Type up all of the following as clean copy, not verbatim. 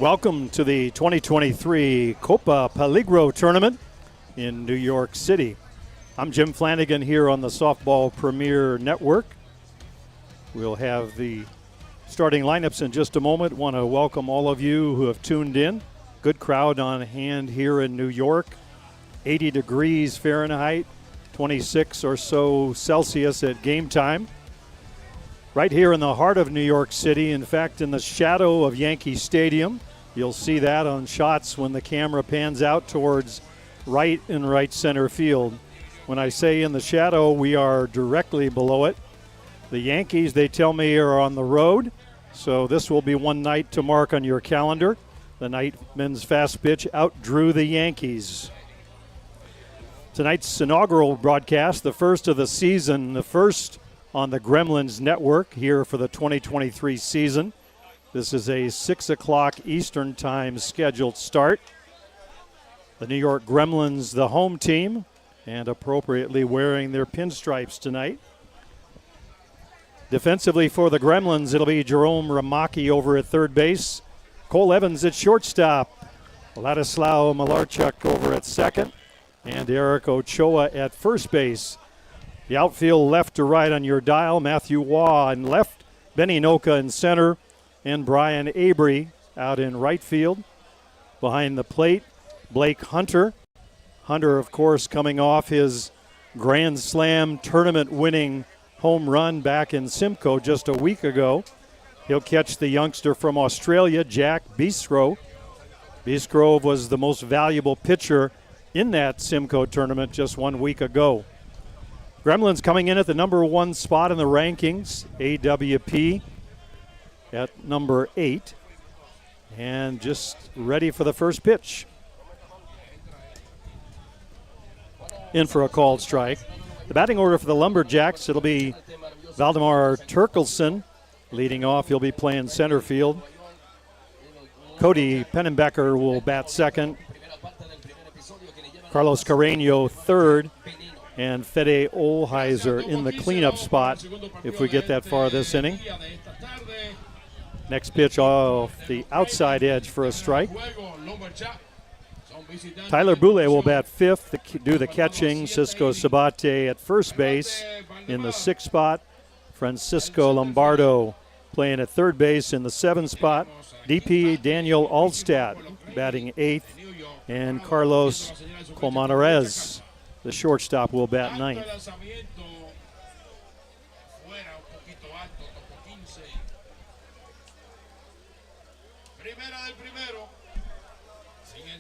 Welcome to the 2023 COPA PELIGRO tournament in New York City. I'm Jim Flanagan here on the Softball Premier Network. We'll have the starting lineups in just a moment. Want to welcome all of you who have tuned in. Good crowd on hand here in New York. 80 degrees Fahrenheit, 26 or so Celsius at game time. Right here in the heart of New York City, in fact, in the shadow of Yankee Stadium. You'll see that on shots when the camera pans out towards right and right center field. When I say in the shadow, we are directly below it. The Yankees, they tell me, are on the road, so this will be one night to mark on your calendar. The night men's fast pitch outdrew the Yankees. Tonight's inaugural broadcast, the first of the season, the first on the Gremlins network here for the 2023 season. This is a 6 o'clock Eastern time scheduled start. The New York Gremlins, the home team, and appropriately wearing their pinstripes tonight. Defensively for the Gremlins, it'll be Jerome Ramaki over at third base. Cole Evans at shortstop. Ladislao Malarchuk over at second. And Eric Ochoa at first base. The outfield left to right on your dial. Matthew Waugh in left. Benny Noka in center. And Brian Abry out in right field. Behind the plate, Blake Hunter. Hunter, of course, coming off his Grand Slam tournament-winning home run back in Simcoe just a week ago. He'll catch the youngster from Australia, Jack Beesgrove. Beesgrove was the most valuable pitcher in that Simcoe tournament just 1 week ago. Gremlins coming in at the number 1 spot in the rankings, AWP at number 8, and just ready for the first pitch. In for a called strike. The batting order for the Lumberjacks, it'll be Valdemar Turkelson leading off. He'll be playing center field. Cody Pennenbecker will bat second. Carlos Carreño third. And Fede Olheiser in the cleanup spot if we get that far this inning. Next pitch off the outside edge for a strike. Tyler Boulay will bat fifth, do the catching. Cisco Sabate at first base in the 6th spot. Francisco Lombardo playing at third base in the 7th spot. DP Daniel Alstat batting 8th. And Carlos Colmenares, the shortstop, will bat 9th.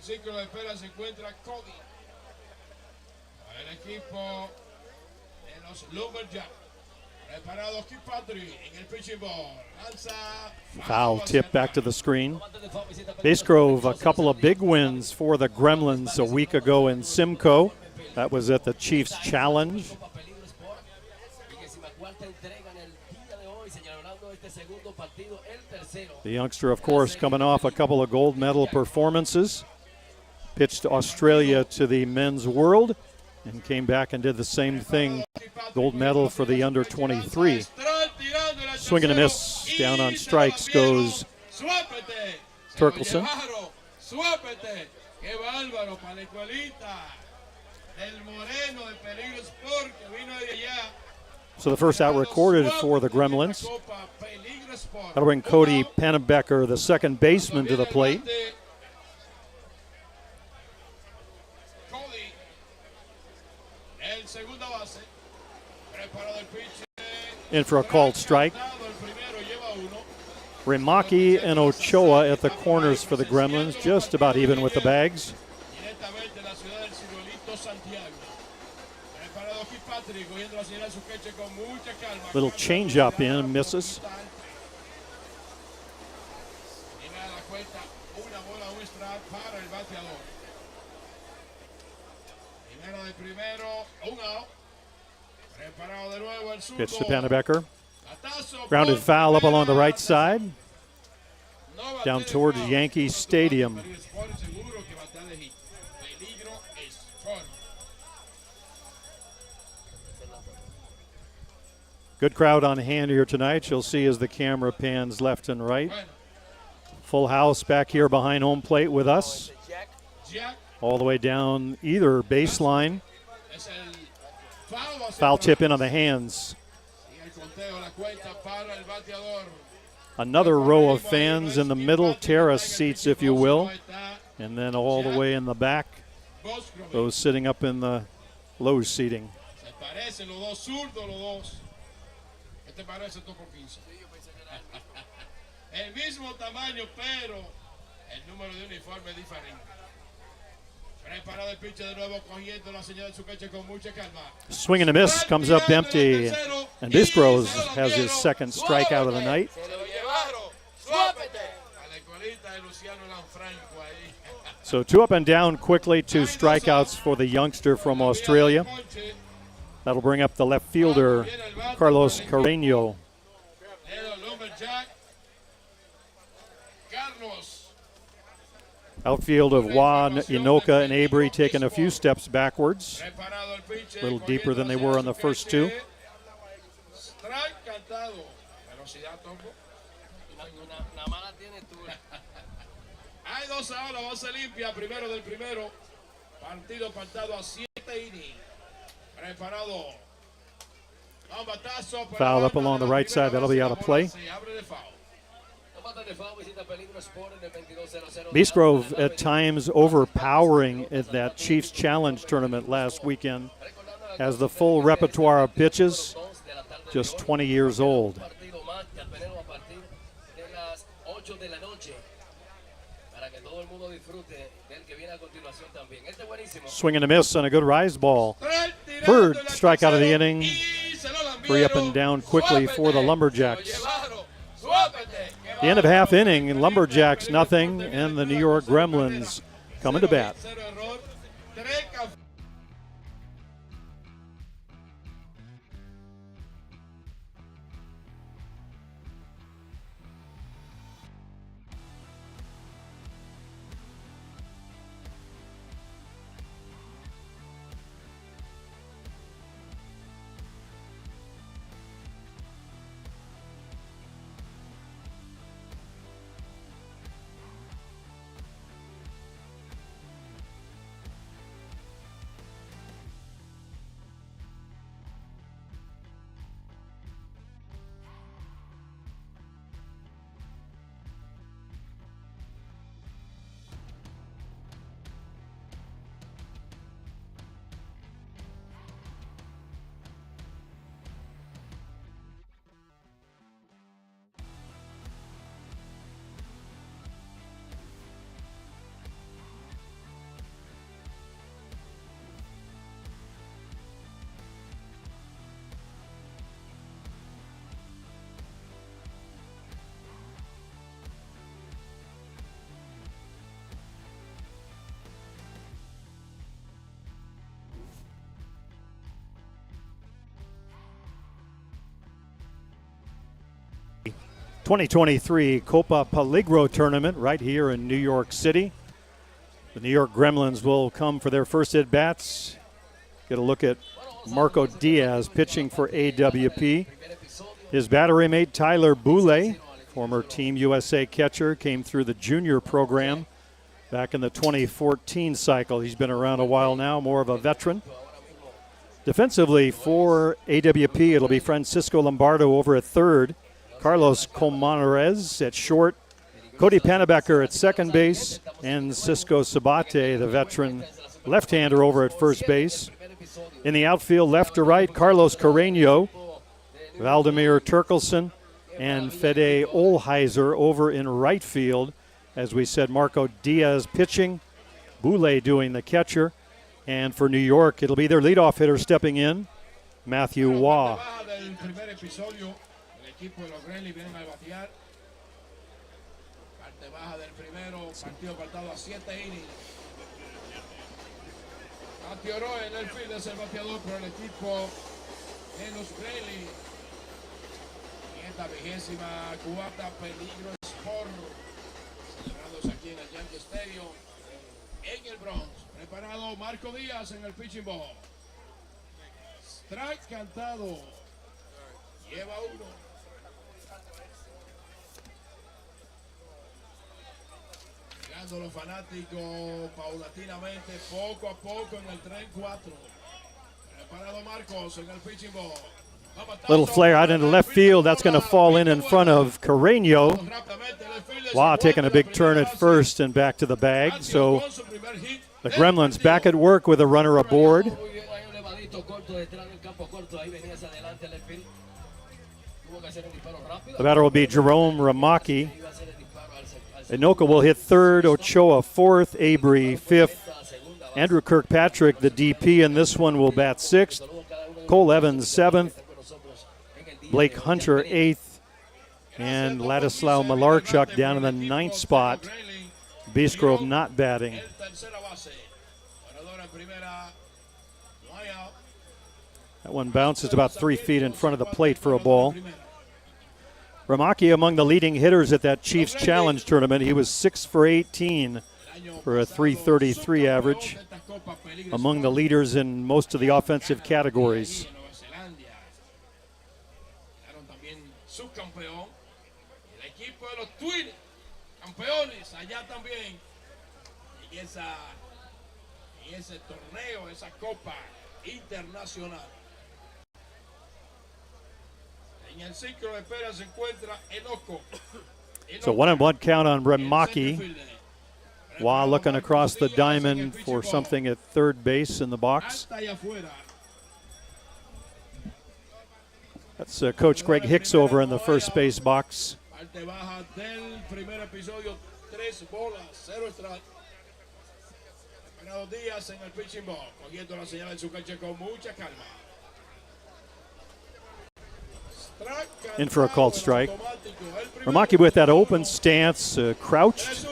Ciclo de espera se encuentra Cody. El equipo de los Lumberjacks. Preparado Kirkpatrick en el pitching ball. Lanza. Foul tip back to the screen. Beesgrove, a couple of big wins for the Gremlins a week ago in Simcoe. That was at the Chiefs Challenge. The youngster, of course, coming off a couple of gold medal performances. Pitched Australia to the men's world and came back and did the same thing. Gold medal for the under 23. Swing and a miss. Down on strikes goes Turkelson. So the first out recorded for the Gremlins. That'll bring Cody Pennenbecker, the second baseman, to the plate. In for a called strike. Ramaki and Ochoa at the corners for the Gremlins, just about even with the bags. Little change up in, misses. Pitch to Pennenbecker. Grounded foul up along the right side. Down towards Yankee Stadium. Good crowd on hand here tonight. You'll see as the camera pans left and right. Full house back here behind home plate with us. Jack. All the way down either baseline. Es el Foul tip in on the hands. Y el conteo, la cuenta para el bateador. Another row of fans in the middle, terrace seats, if you will. And then all the way in the back, those sitting up in the low seating. Se parecen los dos zurdos, los dos. ¿Qué te parece tú por 15? El mismo tamaño, pero el número de uniforme es diferente. Preparado el pitcher de nuevo, cogiendo la señal de su coche con mucha calma. Swing and a miss, comes up empty. And Biscros has his second strikeout of the night. So 2 up and down quickly, 2 strikeouts for the youngster from Australia. That'll bring up the left fielder, Carlos Carreño. Outfield of Juan, Inoka, and Abri taking a few steps backwards. A little deeper than they were on the first 2. Hay 2 ahora, base limpia, primero del primero. Partido faltado a 7 innings. Preparado. Foul up along the right side, that'll be out of play. Beastgrove at times overpowering at that Chiefs Challenge tournament last weekend. Has the full repertoire of pitches, just 20 years old. Swing and a miss on a good rise ball. Third strikeout of the inning. 3 up and down quickly for the Lumberjacks. The end of half inning, Lumberjacks nothing, and the New York Gremlins coming to bat. '23 COPA PELIGRO tournament right here in New York City. The New York Gremlins will come for their first at-bats. Get a look at Marco Diaz pitching for AWP. His battery mate Tyler Boulay, former Team USA catcher, came through the junior program back in the 2014 cycle. He's been around a while now, more of a veteran. Defensively for AWP, it'll be Francisco Lombardo over at third. Carlos Comanarez at short, Cody Pannebecker at second base, and Cisco Sabate, the veteran left-hander, over at first base. In the outfield, left to right, Carlos Carreño, Valdemir Turkelson, and Fede Olheiser over in right field. As we said, Marco Diaz pitching, Boulay doing the catcher. And for New York, it'll be their leadoff hitter stepping in, Matthew Waugh. Equipo de los Gremlins vienen a batear. Parte baja del primero, partido faltado a 7 innings. Bateó en el field, es el bateador por el equipo de los Gremlins. Y esta 24ª Peligro Sport, celebrados aquí en el Yankee Stadium, en el Bronx. Preparado Marco Díaz en el pitching ball. Strike cantado. Lleva 1. Llegando los fanáticos paulatinamente, poco a poco en el 3-4. Preparado Marcos en el pitching ball. Little flare out into left field. That's going to fall in front of Carreño. Wow, taking a big turn at first and back to the bag. So the Gremlins back at work with a runner aboard. The batter will be Jerome Ramaki. Inoka will hit third, Ochoa fourth, Abry fifth. Andrew Kirkpatrick, the DP, in this one will bat sixth. Cole Evans seventh. Blake Hunter eighth. And Ladislao Malarchuk down in the ninth spot. Beast Grove not batting. That one bounces about 3 feet in front of the plate for a ball. Ramaki among the leading hitters at that Chiefs Challenge tournament. He was 6 for 18 for a .333 average. Among the leaders in most of the offensive categories. So 1-1 count on Ramaki. While looking across the diamond for something at third base in the box. That's Coach Greg Hicks over in the first base box. In for a called strike. Ramaki with that open stance, crouched.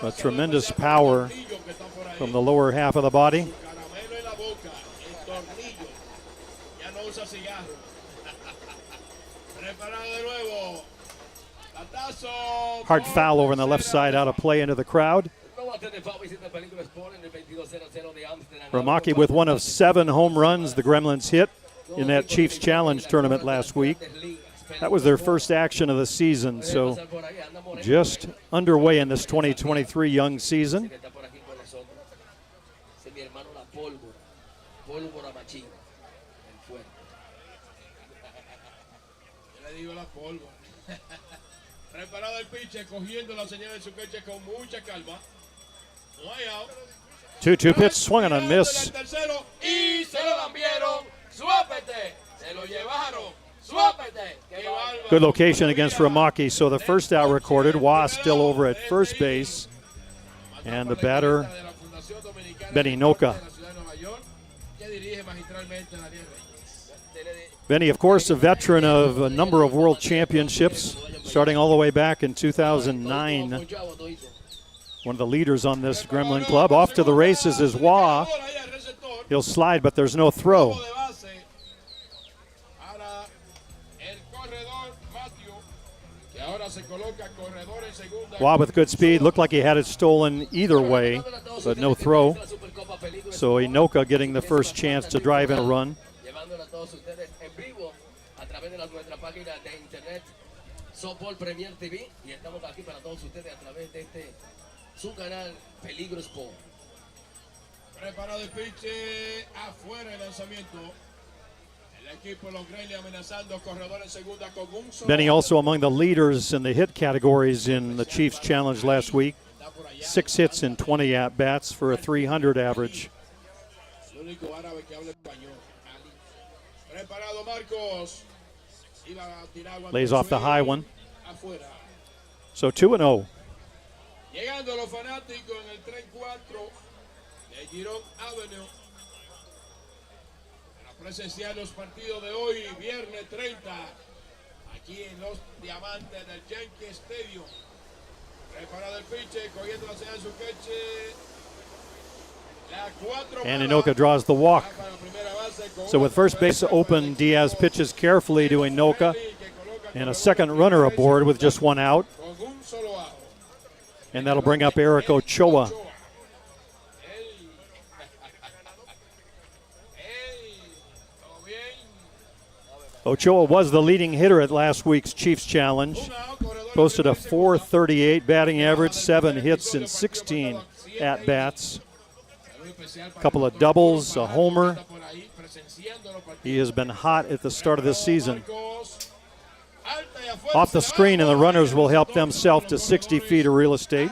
A tremendous power from the lower half of the body. Hard foul over on the left side, out of play into the crowd. Ramaki with one of 7 home runs the Gremlins hit in that Chiefs Challenge tournament last week. That was their first action of the season, so just underway in this 2023 young season. Preparado el pitcher, cogiendo la señal de su coche con mucha calma. 2-2 pitch, swung and a miss. Y se lo lambieron. Suápete, se lo llevaron. Good location against Ramaki. So the first out recorded. Wah still over at first base. And the batter, Benny Noka. Benny, of course, a veteran of a number of world championships, starting all the way back in 2009. One of the leaders on this Gremlin club. Off to the races is Wah. He'll slide, but there's no throw. Wah with good speed. Looked like he had it stolen either way, but no throw. So Inoka getting the first chance to drive in a run. Preparado el pitch, afuera el lanzamiento. Benny also among the leaders in the hit categories in the Chiefs Challenge last week. 6 hits in 20 at-bats for a .300 average. Lays off the high one. So 2-0. Llegando los fanáticos en el 3-4 de Girón Avenue. Presenciar los partidos de hoy, viernes 30, aquí en los Diamantes del Yankee Stadium. Preparado el pitcher, cogiendo la señal de su queche. And Inoka draws the walk. So with first base open, Diaz pitches carefully to Inoka. And a second runner aboard with just 1 out. And that'll bring up Eric Ochoa. Ochoa was the leading hitter at last week's Chiefs Challenge. Posted a .438 batting average, 7 hits and 16 at-bats. A couple of doubles, a homer. He has been hot at the start of this season. Off the screen, and the runners will help themselves to 60 feet of real estate.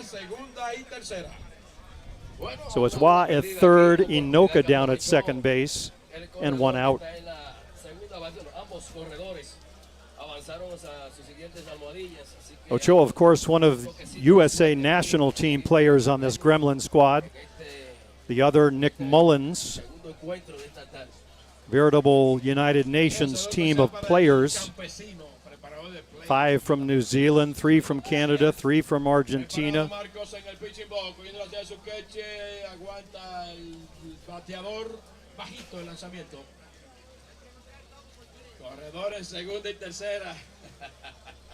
So it's Wah at third, Inoka down at second base, and one out. Ochoa, of course, one of USA national team players on this Gremlin squad. The other, Nick Mullins, veritable United Nations team of players. 5 from New Zealand, 3 from Canada, 3 from Argentina.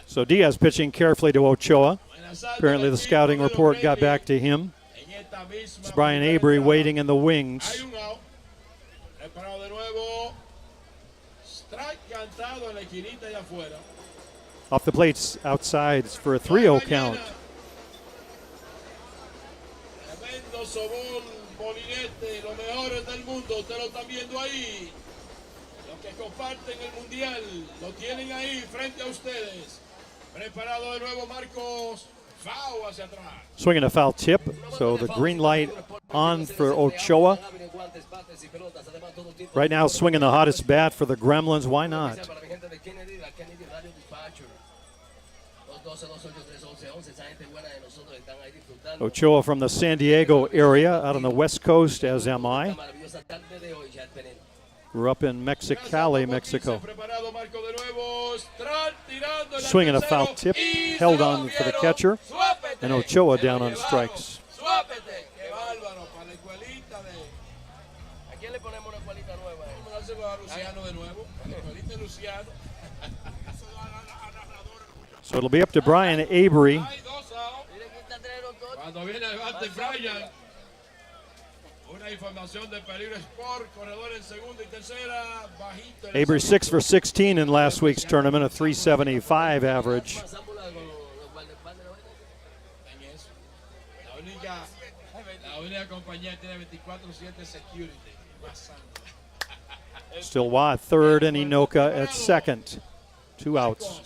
So Diaz pitching carefully to Ochoa. Apparently the scouting report got back to him. It's Brian Avery waiting in the wings. Off the plates outside for a 3-0 count. Swinging a foul tip, so the green light on for Ochoa. Right now swinging the hottest bat for the Gremlins, why not? Ochoa from the San Diego area, out on the West Coast, as am I. Grew up in Mexicali, Mexico. Swinging a foul tip, held on for the catcher, and Ochoa down on strikes. So it'll be up to Brian Avery. Avery 6 for 16 in last week's tournament, a .375 average. Still Wah at third and Inoka at second. 2 outs.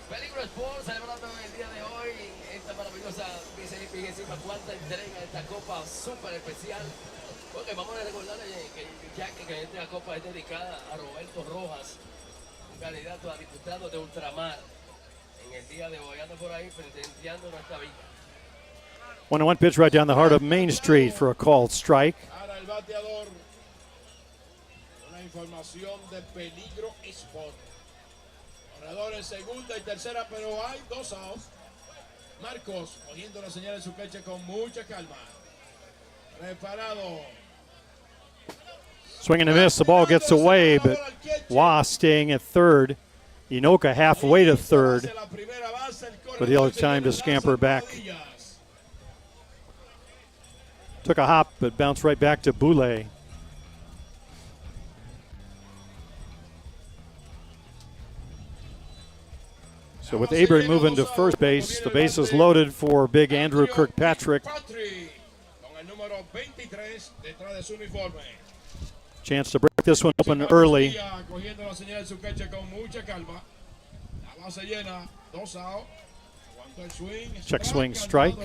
Peligro Sport celebrando el día de hoy esta maravillosa 24ª entrega de esta copa súper especial. Porque vamos a recordarle que esta copa es dedicada a Roberto Rojas, un candidato a diputado de ultramar. En el día de hoy anda por ahí pretendiando nuestra vida. 1-1 pitch right down the heart of Main Street for a called strike. Ahora el bateador. Una información de Peligro Sport. Corredor en segunda y tercera, pero hay 2 outs. Marcos poniendo la señal en su pecho con mucha calma. Preparado. Swing and a miss. The ball gets away, but Wah staying at third. Inoka halfway to third, but he'll have time to scamper back. Took a hop, but bounced right back to Boulay. So with Avery moving to first base, the base is loaded for big Andrew Kirkpatrick. Chance to break this one open early. Check swing strike.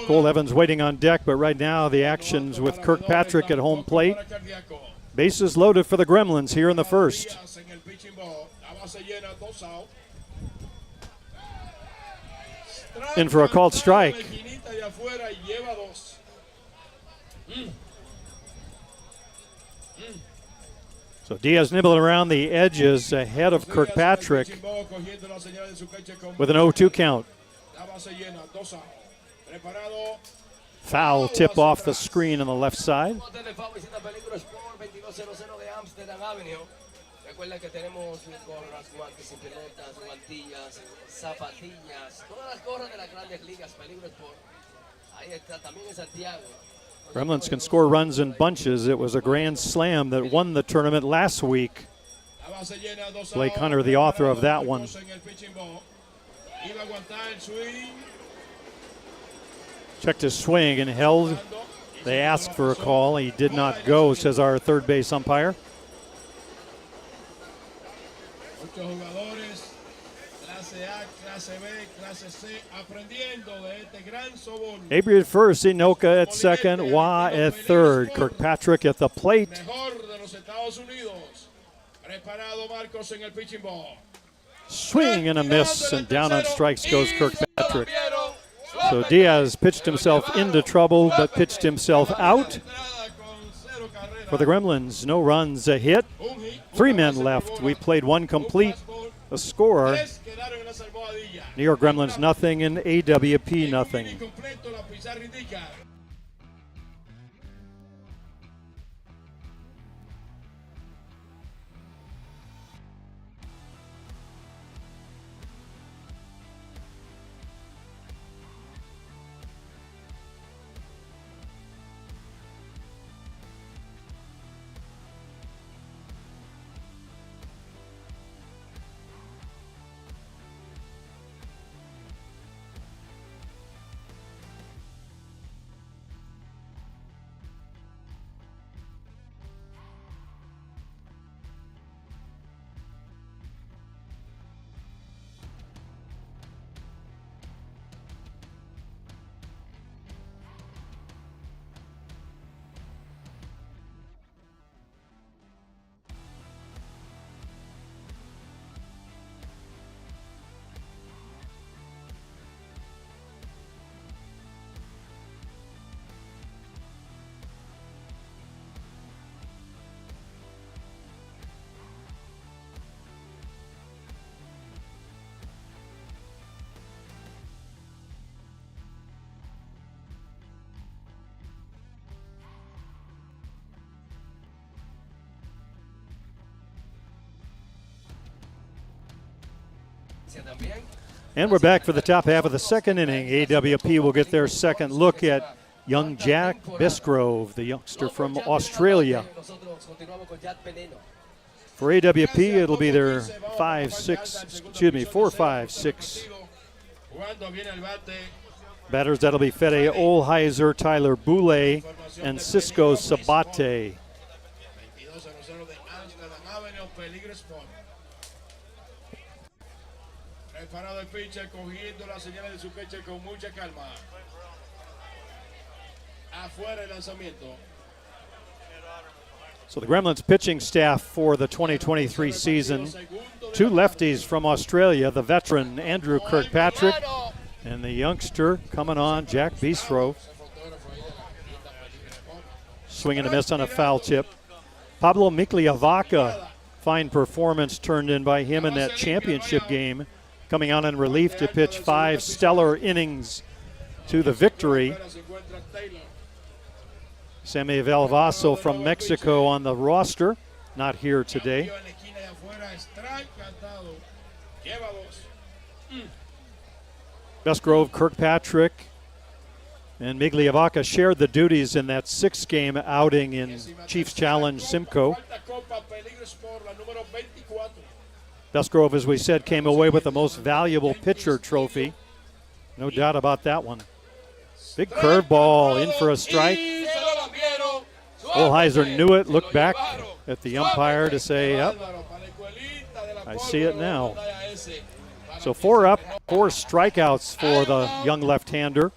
Cole Evans waiting on deck, but right now the action's with Kirkpatrick at home plate. Bases loaded for the Gremlins here in the first. In for a called strike. So Diaz nibbling around the edges ahead of Kirkpatrick with an 0-2 count. Foul tip off the screen on the left side. Recuerda que tenemos gorras, guantes y pelotas, guantillas, zapatillas, todas las gorras de las grandes ligas, Peligro Sport. Ahí está también en Santiago. Gremlins can score runs in bunches. It was a grand slam that won the tournament last week. Blake Hunter, the author of that one. Checked his swing and held. They asked for a call. He did not go, says our third base umpire. Avery at first, Inoka at second, Wah at third. Kirkpatrick at the plate. Swing and a miss, and down on strikes goes Kirkpatrick. So Diaz pitched himself into trouble, but pitched himself out. For the Gremlins, no runs, a hit. 3 men left. We played one complete. A score, New York Gremlins nothing and AWP nothing. And we're back for the top half of the second inning. AWP will get their second look at young Jack Bisgrove, the youngster from Australia. For AWP, it'll be their 4, 5, 6 batters. That'll be Fede Olheiser, Tyler Boulay, and Cisco Sabate. Preparado el pitcher, cogiendo las señales de su pitcher con mucha calma. Afuera el lanzamiento. So the Gremlins pitching staff for the 2023 season, 2 lefties from Australia, the veteran Andrew Kirkpatrick and the youngster coming on, Jack Bisgrove. Swing and a miss on a foul tip. Pablo Mikliavaca, fine performance turned in by him in that championship game, coming on in relief to pitch 5 stellar innings to the victory. Sammy Valvaso from Mexico on the roster, not here today. Bisgrove, Kirkpatrick, and Migliavaca shared the duties in that 6-game outing in Chiefs Challenge Simcoe. Bisgrove, as we said, came away with the most valuable pitcher trophy. No doubt about that one. Big curveball in for a strike. Olheiser knew it, looked back at the umpire to say, yep, I see it now. So 4 up, 4 strikeouts for the young left-hander.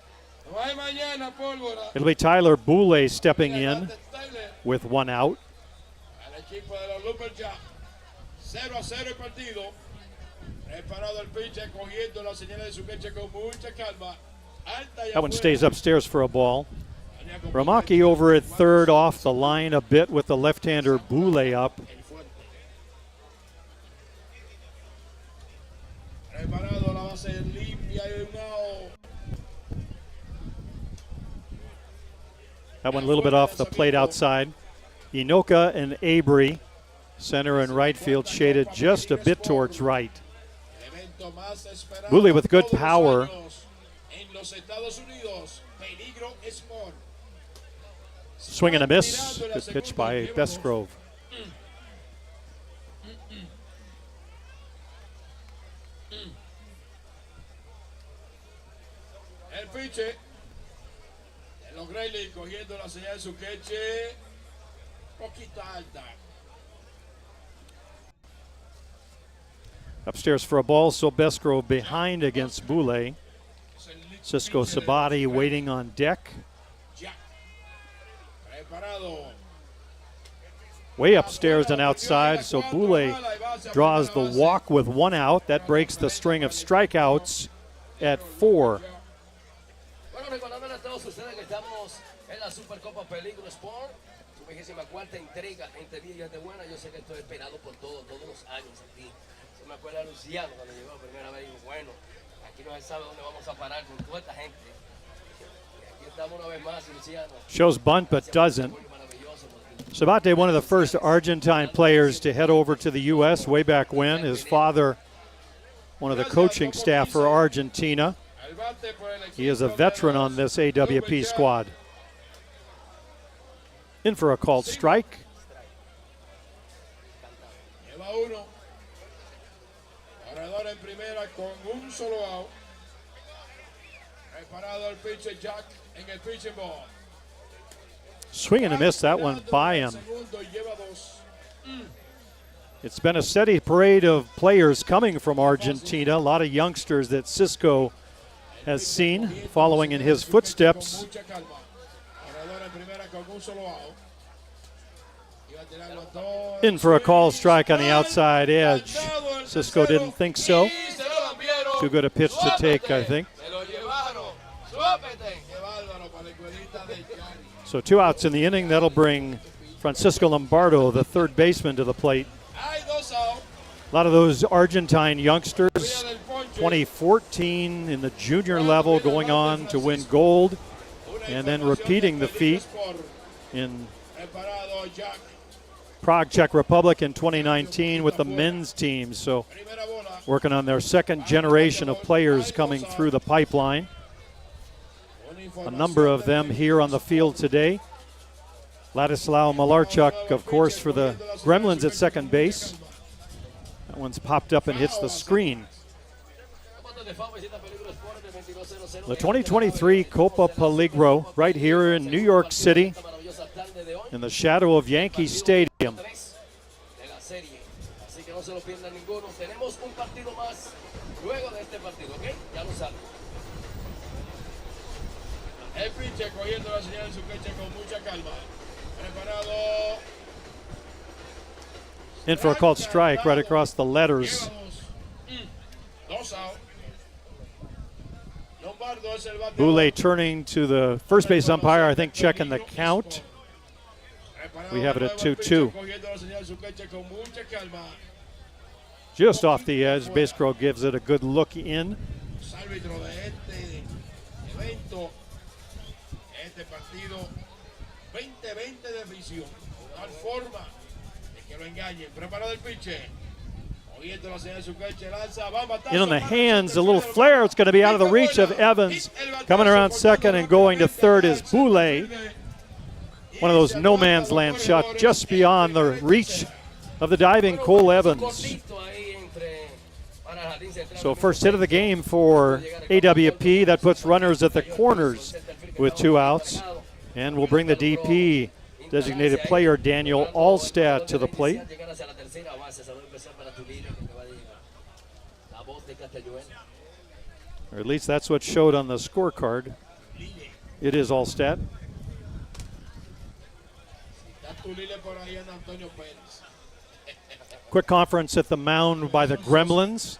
It'll be Tyler Boulay stepping in with 1 out. 0-0 el partido. Preparado el pitcher, cogiendo las señales de su pitcher con mucha calma. That one stays upstairs for a ball. Ramaki over at third, off the line a bit with the left-hander Boulay up. Preparado, la base limpia y un out. That one a little bit off the plate outside. Inoka and Abry, center and right field, shaded just a bit towards right. Boulay with good power. Peligro Sport. Swing and a miss. Good pitch by Bestgrove. El piche. De los Gremlins cogiendo la señal de su queche. Poquito alta. Upstairs for a ball, so Bestgrove behind against Boulay. Cisco Sabati waiting on deck. Jack. Preparado. Way upstairs and outside, so Boulay draws the walk with one out. That breaks the string of strikeouts at 4. Bueno, recordándole a todos ustedes que estamos en la Supercopa Peligro Sport, su 24ª entrega entre días de buena. Yo sé que estoy esperado por todos los años aquí. Se me acuerda Luciano cuando llegó la primera vez y dijo, bueno, aquí no se sabe dónde vamos a parar con toda esta gente. Y aquí estamos una vez más, Luciano. Shows bunt but doesn't. Sabate, one of the first Argentine players to head over to the U.S. way back when. His father, one of the coaching staff for Argentina. He is a veteran on this AWP squad. In for a called strike. Lleva uno. Corredor en primera con un solo out. Preparado el pitcher Jack en el pitching ball. Swing and a miss, that one by him. It's been a steady parade of players coming from Argentina. A lot of youngsters that Cisco has seen following in his footsteps. In for a call strike on the outside edge. Cisco didn't think so. Too good a pitch to take, I think. So 2 outs in the inning. That'll bring Francisco Lombardo, the third baseman, to the plate. A lot of those Argentine youngsters, 2014 in the junior level, going on to win gold, and then repeating the feat in Prague, Czech Republic in 2019 with the men's team. So working on their second generation of players coming through the pipeline. A number of them here on the field today. Ladislao Malarchuk, of course, for the Gremlins at second base. That one's popped up and hits the screen. The 2023 Copa Peligro right here in New York City in the shadow of Yankee Stadium. El pitcher cogiendo la señal de su queche con mucha calma. Preparado. In for a called strike right across the letters. Boulay turning to the first base umpire, I think checking the count. We have it at 2-2. Just off the edge, Bestgrove gives it a good look in. Este partido 20-20 de visión. Tal forma de que lo engañen. Preparado el pitcher. Oyendo la señal de su queche, lanza, va a matar. In on the hands, a little flare. It's going to be out of the reach of Evans. Coming around second and going to third is Boulay. One of those no man's land shots just beyond the reach of the diving Cole Evans. So first hit of the game for AWP. That puts runners at the corners with 2 outs. And we'll bring the DP, designated player Daniel Allstat, to the plate. Or at least that's what showed on the scorecard. It is Allstat. Quick conference at the mound by the Gremlins.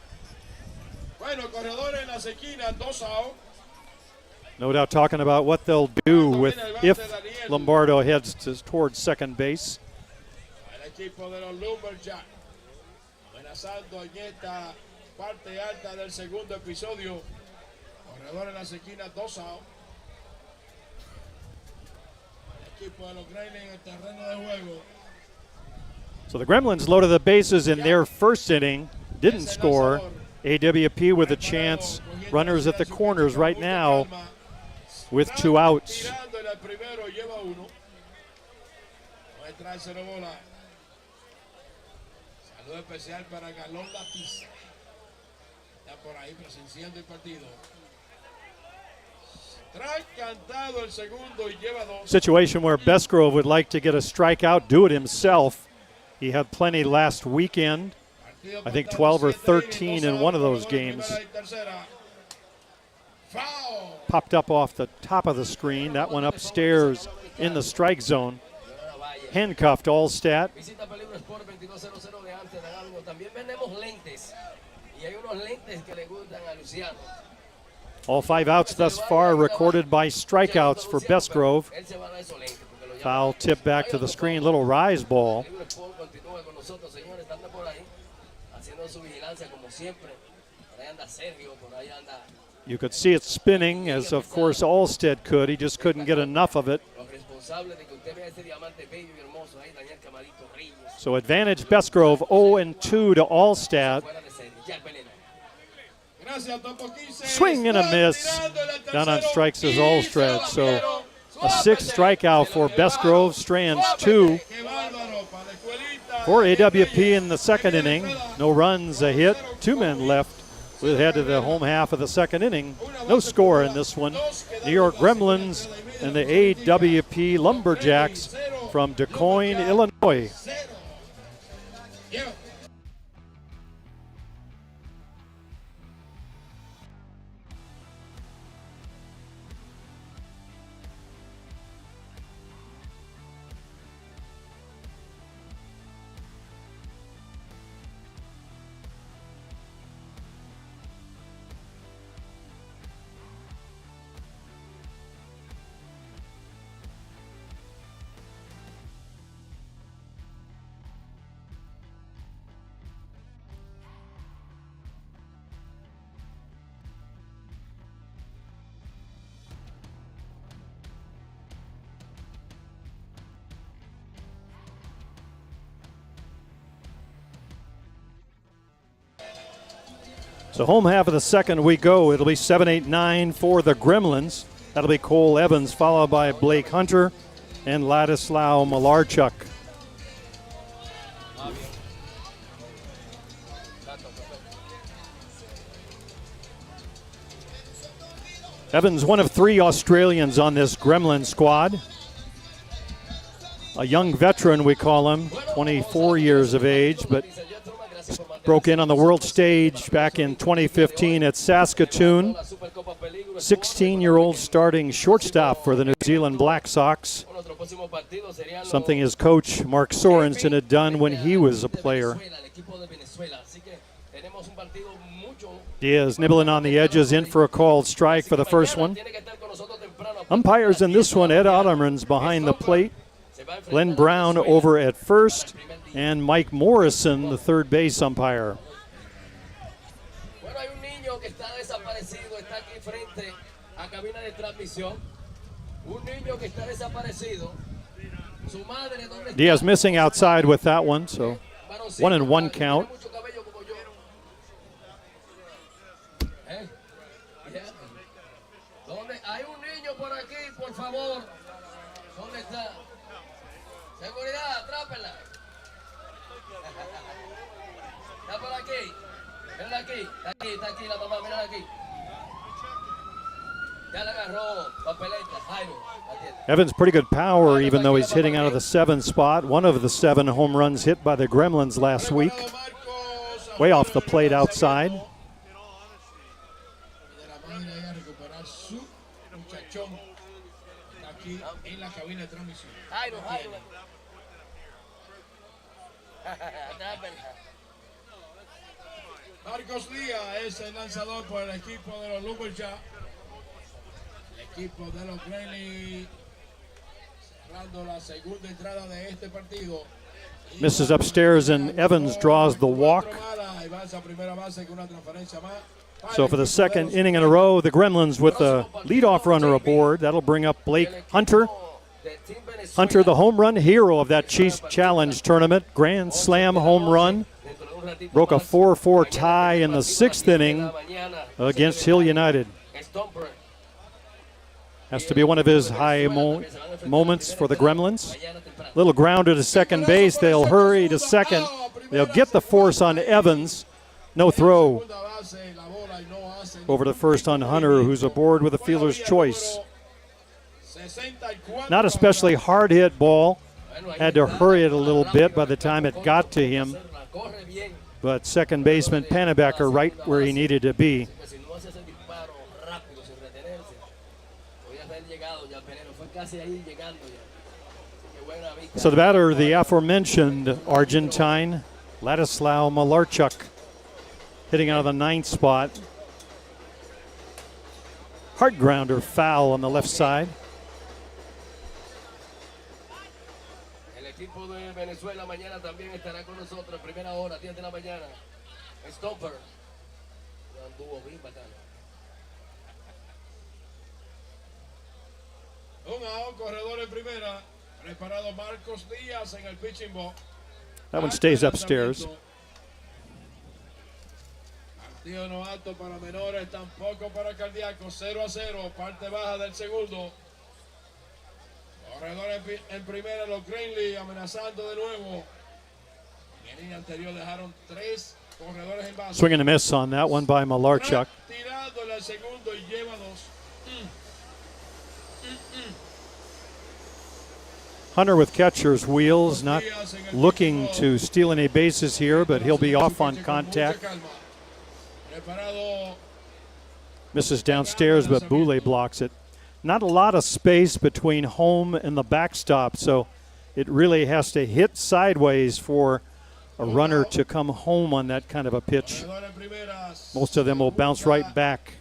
No doubt talking about what they'll do with if Lombardo heads towards second base. El equipo de los LUMBERJACKS amenazando en esta parte alta del segundo episodio. Corredor en las esquinas, 2 out. El equipo de los Gremlins en el terreno de juego. So the Gremlins loaded the bases in their first inning, didn't score. AWP with a chance. Runners at the corners right now. with 2 outs. Tirando en el primero, lleva uno. Va a traérselo bola. Saludo especial para Galón Latiza. Está por ahí presenciando el partido. Strike cantado el segundo y lleva 2. Situation where Bestgrove would like to get a strikeout, do it himself. He had plenty last weekend. I think 12 or 13 in one of those games. Popped up off the top of the screen. That one upstairs in the strike zone. Handcuffed Allstat. Visita Peligro Sport 2200 de Amsterdam. También vendemos lentes. Y hay unos lentes que le gustan a Luciano. All 5 outs thus far recorded by strikeouts for Bestgrove. Foul tip back to the screen. Little rise ball. You could see it spinning, as of course Allsted could. He just couldn't get enough of it. So advantage Bestgrove, 0-2 to Allstat. Swing and a miss. Down on strikes is Allsted. So a 6th strikeout for Bestgrove. Strands 2 for AWP in the second inning. No runs, a hit, 2 men left. We'll head to the home half of the second inning. No score in this one. New York Gremlins and the AWP Lumberjacks from Des Moines, Illinois. So home half of the second we go. It'll be 7-8-9 for the Gremlins. That'll be Cole Evans, followed by Blake Hunter and Ladislao Malarchuk. Evans, one of 3 Australians on this Gremlin squad. A young veteran, we call him, 24 years of age, but broke in on the world stage back in 2015 at Saskatoon. 16-year-old starting shortstop for the New Zealand Black Sox. Something his coach, Mark Sorensen, had done when he was a player. Diaz nibbling on the edges, in for a called strike for the first one. Umpires in this one, Ed Otterman's behind the plate. Glenn Brown over at first. And Mike Morrison, the third base umpire. Diaz missing outside with that one, so 1-1 count. Evans pretty good power, even though he's hitting out of the 7 spot. One of the 7 home runs hit by the Gremlins last week. Way off the plate outside. Marcos Díaz es el lanzador por el equipo de los Lumberjacks. El equipo de los Gremlins cerrando la segunda entrada de este partido. Misses upstairs and Evans draws the walk. So for the second inning in a row, the Gremlins with the leadoff runner aboard. That'll bring up Blake Hunter. Hunter, the home run hero of that Chiefs Challenge tournament. Grand Slam home run. Broke a 4-4 tie in the 6th inning against Hill United. Has to be one of his high moments for the Gremlins. Little grounder to second base. They'll hurry to second. They'll get the force on Evans. No throw. Over to first on Hunter, who's aboard with a fielder's choice. Not especially hard hit ball. Had to hurry it a little bit by the time it got to him. But second baseman Pannebacker right where he needed to be. So the batter, the aforementioned Argentine, Ladislao Malarchuk, hitting out of the ninth spot. Hard grounder foul on the left side. El equipo de Venezuela mañana también estará con nosotros, primera hora, 10 de la mañana. Stopper. Anduvo bien bacano. Un out, corredor en primera. Preparado Marcos Díaz en el pitching box. That one stays upstairs. Partido no alto para menores, tampoco para cardíacos. 0-0, parte baja del segundo. Corredor en primera, los Gremlins amenazando de nuevo. En línea anterior dejaron 3 corredores en base. Swing and a miss on that one by Malarchuk. Tirado en el segundo y lleva 2. Hunter with catcher's wheels, not looking to steal any bases here, but he'll be off on contact. Misses downstairs, but Boulay blocks it. Not a lot of space between home and the backstop, so it really has to hit sideways for a runner to come home on that kind of a pitch. Most of them will bounce right back.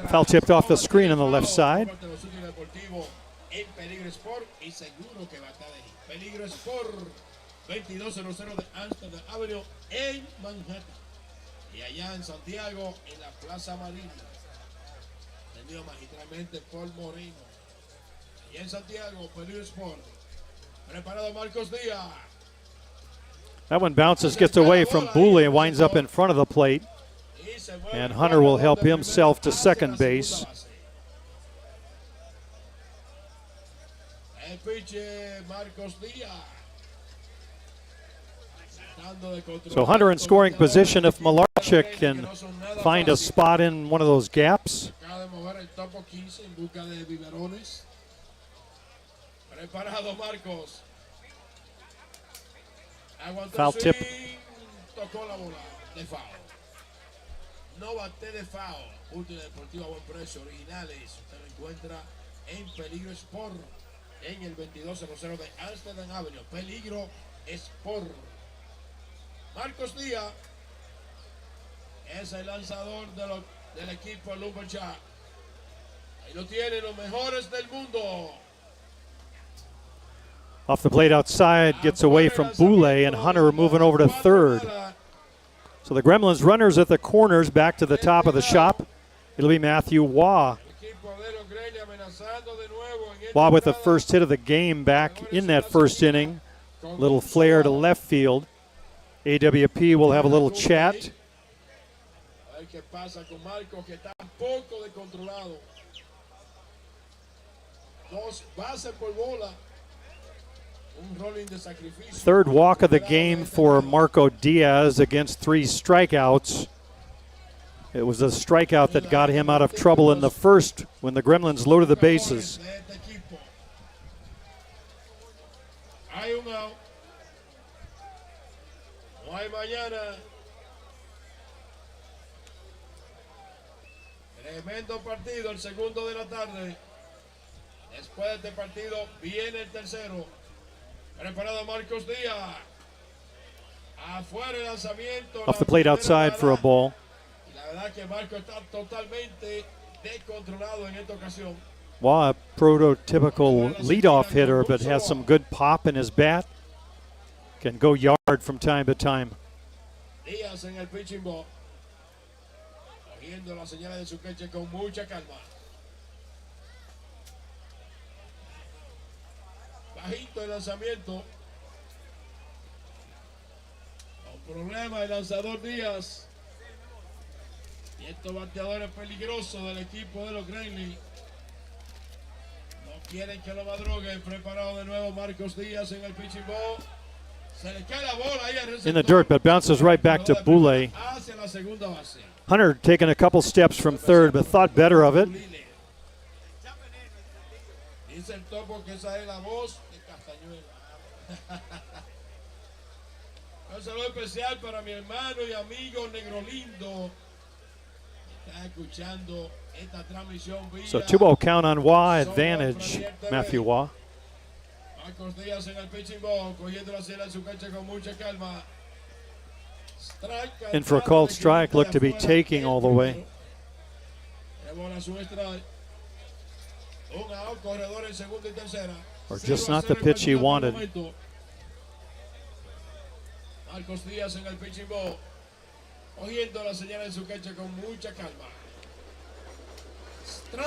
Foul tipped off the screen on the left side. En Peligro Sport y seguro que va a estar ahí. Peligro Sport, 2200 de Amsterdam Avenue en Manhattan. Y allá en Santiago, en la Plaza Marina. Atendido magistralmente por Moreno. Y en Santiago, Peligro Sport. Preparado Marcos Díaz. That one bounces, gets away from Boulay and winds up in front of the plate. And Hunter will help himself to second base. So Hunter in scoring position if Malarchuk can find a spot in one of those gaps. Foul tip. No bate de foul. Útil deportivo a buen precio. Originales. Usted lo encuentra en Peligro Sport. En el 2200 de Amsterdam Avenue. Peligro Sport. Marcos Díaz es el lanzador del equipo LUMBERJACKS. Ahí lo tienen los mejores del mundo. Off the plate outside, gets away from Boulay, and Hunter moving over to third. So the Gremlins runners at the corners back to the top of the shop. It'll be Matthew Waugh. Waugh with the first hit of the game back in that first inning. Little flare to left field. AWP will have a little chat. Third walk of the game for Marco Diaz against 3 strikeouts. It was a strikeout that got him out of trouble in the first when the Gremlins loaded the bases. Tremendo partido, el segundo de la tarde. Después de este partido viene el tercero. Preparado Marcos Díaz. Afuera el lanzamiento. Off the plate outside for a ball. La verdad que Marco está totalmente descontrolado en esta ocasión. Waugh, a prototypical leadoff hitter, but has some good pop in his bat. Can go yard from time to time. Díaz en el pitching box. Cogiendo las señales de su queche con mucha calma. Bajito el lanzamiento. Con problema el lanzador Díaz. Y estos bateadores peligrosos del equipo de los Gremlins. No quieren que lo madruguen. Preparado de nuevo Marcos Díaz en el pitching ball. Se le cae la bola ahí al receptor. In the dirt, but bounces right back to Boulay. Hacia la segunda base. Hunter taking a couple steps from third, but thought better of it. Dice el topo que esa es la voz de Castañuela. Un saludo especial para mi hermano y amigo Negro Lindo. Está escuchando esta transmisión vía. So 2-0 count on Waugh, advantage Matthew Waugh. Marcos Díaz en el pitching ball, cogiendo la cera en su cancha con mucha calma. In for a called strike, looked to be taking all the way. Or just not the pitch he wanted. Marcos Díaz en el pitching ball, cogiendo la señal en su cancha con mucha calma.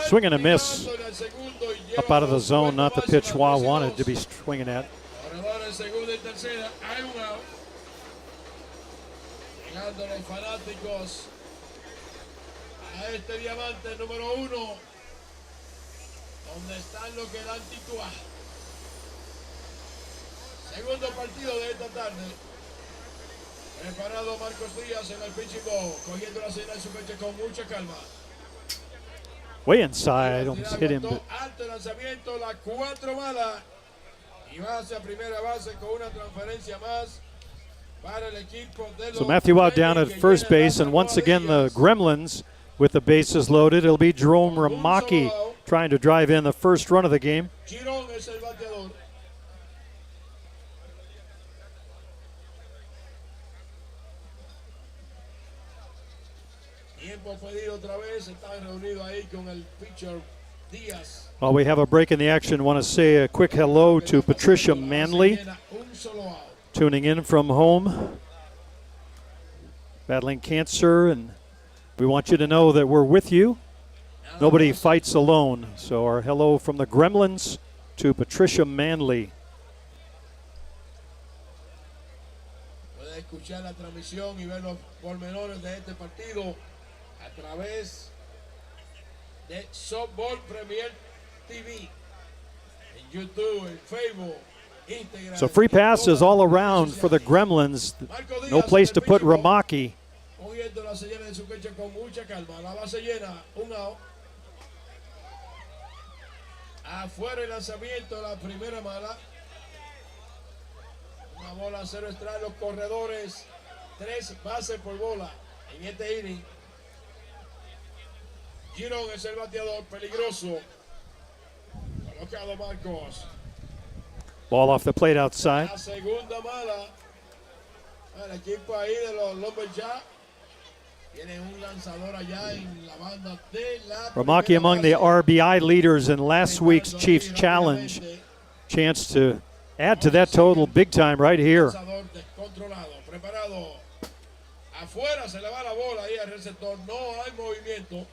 Swing and a miss. Up out of the zone, not the pitch Waugh wanted to be swinging at. Llegando los fanáticos a este diamante número 1, donde están los que dan tituá. Segundo partido de esta tarde. Preparado Marcos Díaz en el pitching ball, cogiendo la señal en su pecho con mucha calma. Way inside, almost hit him. But alto lanzamiento, la 4 mala. Y va hacia primera base con una transferencia más. So Matthew Waugh down at first base, and once again the Gremlins with the bases loaded. It'll be Jerome Ramaki trying to drive in the first run of the game. While we have a break in the action, want to say a quick hello to Patricia Manley, tuning in from home, battling cancer, and we want you to know that we're with you. Nobody fights alone. So our hello from the Gremlins to Patricia Manley. Puede escuchar la transmisión y ver los pormenores de este partido a través de Softball Premier TV, en YouTube, en Facebook. So free passes all around for the Gremlins. No place to put Ramaki. Afuera el lanzamiento, la primera mala. Una bola a cero extra, los corredores. 3 bases por bola en este inning. Girón es el bateador peligroso. Colocado Marcos. Ball off the plate outside. La segunda mala. El equipo ahí de los Lumberjacks tiene un lanzador allá en la banda de la Ramaki among the RBI leaders in last week's Chiefs Challenge. Chance to add to that total big time right here. Preparado. Afuera se le va la bola ahí al receptor. No hay movimiento.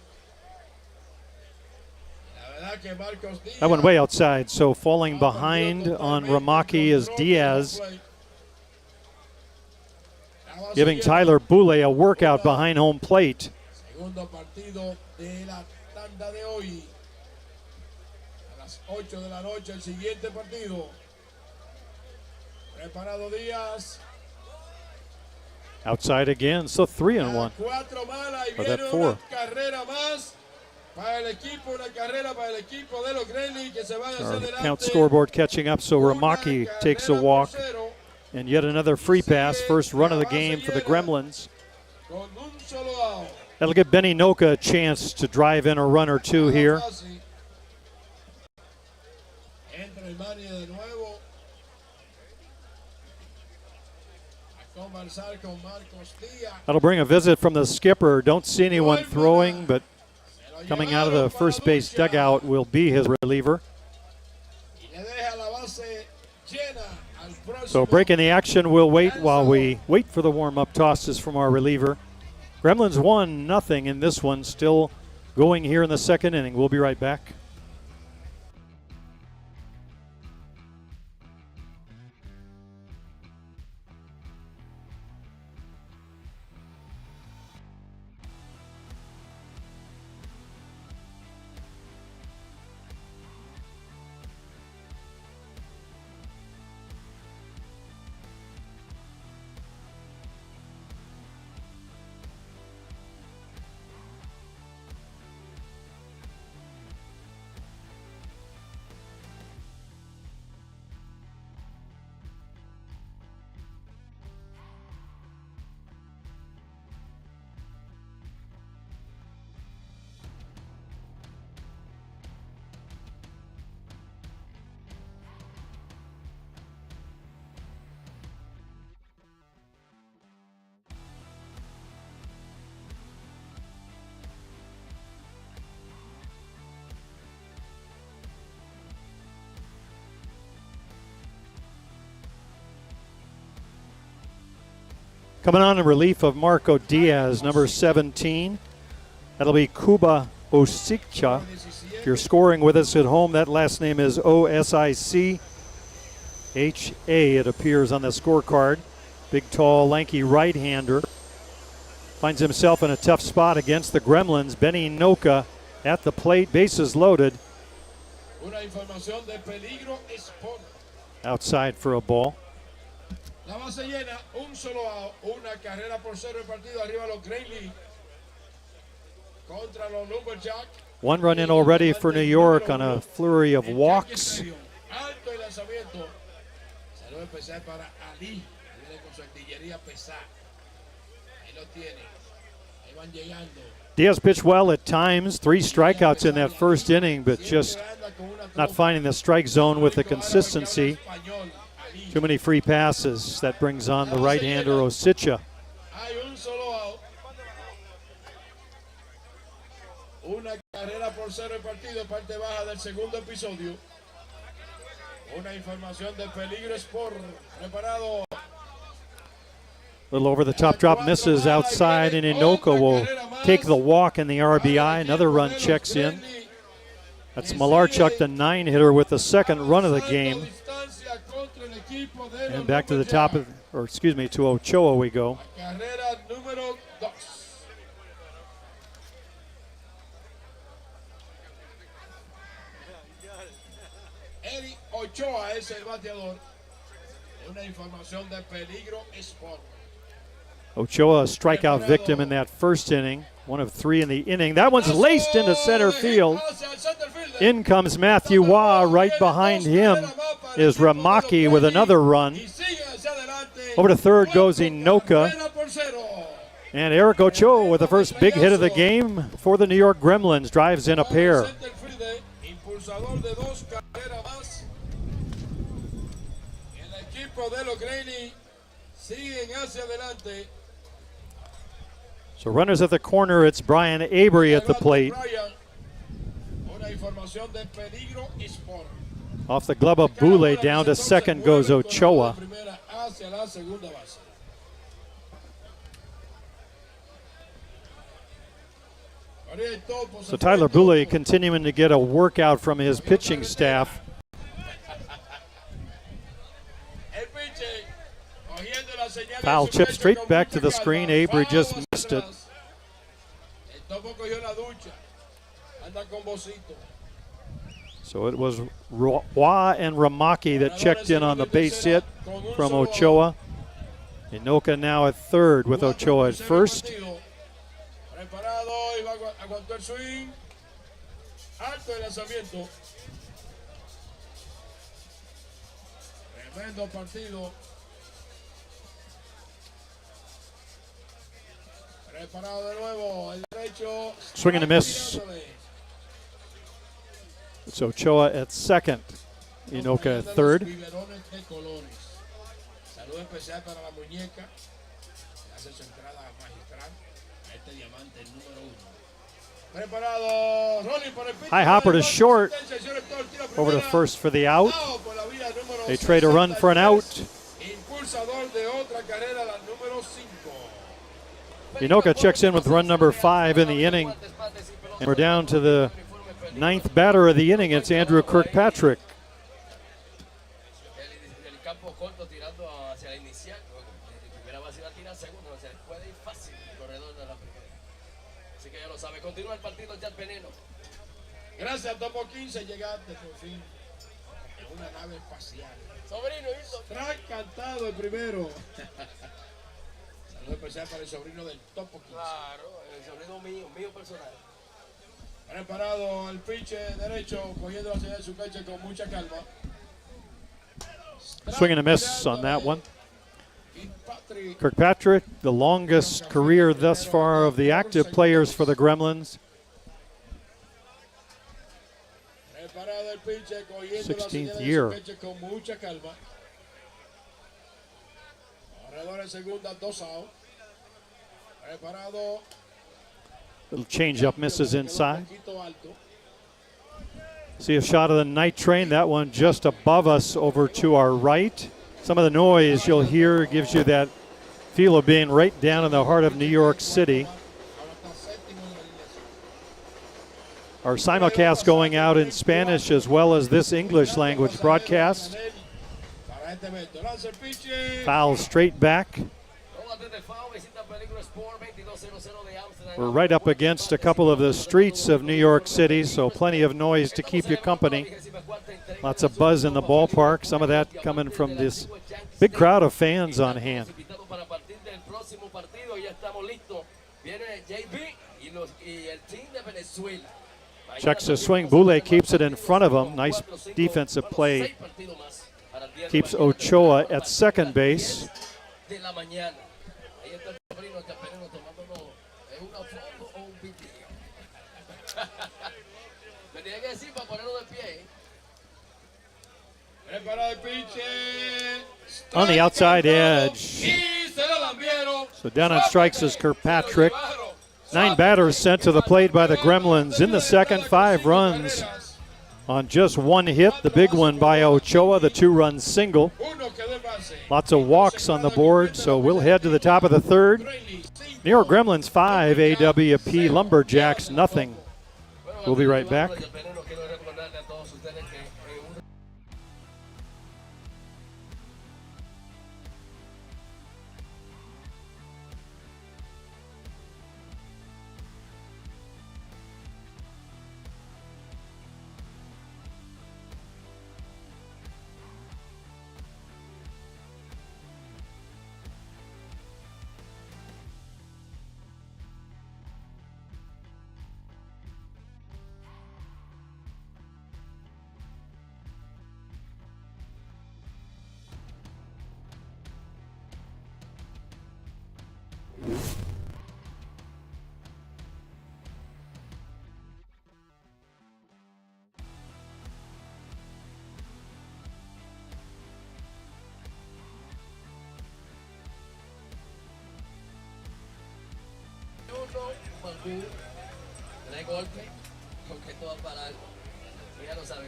That went way outside, so falling behind on Ramaki is Diaz, giving Tyler Boulay a workout behind home plate. Segundo partido de la tanda de hoy. A las 8 de la noche, el siguiente partido. Preparado Díaz. Outside again, so 3-1. Or that 4. Carrera más. Para el equipo, una carrera para el equipo de los Gremlins que se van hacia Our adelante. count scoreboard catching up, so Ramaki takes a walk. And yet another free pass, first run of the game for the Gremlins. That'll give Benny Noka a chance to drive in a run or two here. That'll bring a visit from the skipper. Don't see anyone throwing, but coming out of the first base dugout will be his reliever. So breaking the action, we'll wait while we wait for the warm-up tosses from our reliever. Gremlins 1-0 in this one, still going here in the second inning. We'll be right back. Coming on in relief of Marco Diaz, number 17. That'll be Cuba Osiccha. If you're scoring with us at home, that last name is Osiccha. It appears on the scorecard. Big, tall, lanky right-hander. Finds himself in a tough spot against the Gremlins. Benny Noka at the plate, bases loaded. Outside for a ball. La base llena, un solo out, una carrera por cero el partido arriba los Gremlins contra los LUMBERJACKS. One run in already for New York on a flurry of walks. Alto el lanzamiento. Saludo especial para Ali, viene con su artillería pesada. Ahí lo tiene. Ahí van llegando. Diaz pitched well at times, 3 strikeouts in that first inning, but just not finding the strike zone with the consistency. Too many free passes. That brings on the right-hander Osiccha. Hay un solo out. Una carrera por cero el partido, parte baja del segundo episodio. Una información de Peligro Sport. Preparado. Little over the top drop misses outside, and Inoka will take the walk in the RBI. Another run checks in. That's Malarchuk, the 9-hitter, with the second run of the game. And back to the top of, or excuse me, to Ochoa we go. Carrera número 2. Eddie Ochoa es el bateador. Una información de Peligro Sport. Ochoa, a strikeout victim in that first inning. 1 of 3 in the inning. That one's laced into center field. In comes Matthew Waugh. Right behind him is Ramaki with another run. Over to third goes Inoka. And Eric Ochoa with the first big hit of the game for the New York Gremlins. Drives in a pair. So runners at the corner, it's Brian Avery at the plate. Off the glove of Boulay, down to second goes Ochoa. So Tyler Boulay continuing to get a workout from his pitching staff. Foul chip straight back to the screen. Avery just missed it. So it was Waugh and Ramaki that checked in on the base hit from Ochoa. Inoka now at third with Ochoa at first. Swing and a miss. It's Ochoa at second. Inoka at third. High hopper to short. Over to first for the out. They trade a run for an out. Inoka checks in with run number 5 in the inning. And we're down to the 9th batter of the inning. It's Andrew Kirkpatrick. Gracias, Topo 15, llegaste por fin. Una nave espacial. Sobrino, Track cantado el primero. Saludos especial para el sobrino del Topo 15. Claro, el sobrino mío personal. Preparado el pitcher derecho, cogiendo la señal de su pecho con mucha calma. Swing and a miss on that one. Kirkpatrick, the longest career thus far of the active players for the Gremlins. 16th year. Little change-up misses inside. See a shot of the night train. That one just above us over to our right. Some of the noise you'll hear gives you that Feel of being right down in the heart of New York City. Our simulcast going out in Spanish as well as this English language broadcast. Foul straight back. We're right up against a couple of the streets of New York City, so plenty of noise to keep you company. Lots of buzz in the ballpark, some of that coming from this big crowd of fans on hand. Checks the swing. Boulay keeps it in front of him. Nice defensive play. Keeps Ochoa at second base. On the outside edge. So down on strikes is Kirkpatrick. 9 batters sent to the plate by the Gremlins. In the second, 5 runs on just 1 hit. The big one by Ochoa, the 2-run single. Lots of walks on the board, so we'll head to the top of the third. New York Gremlins 5, AWP Lumberjacks nothing. We'll be right back.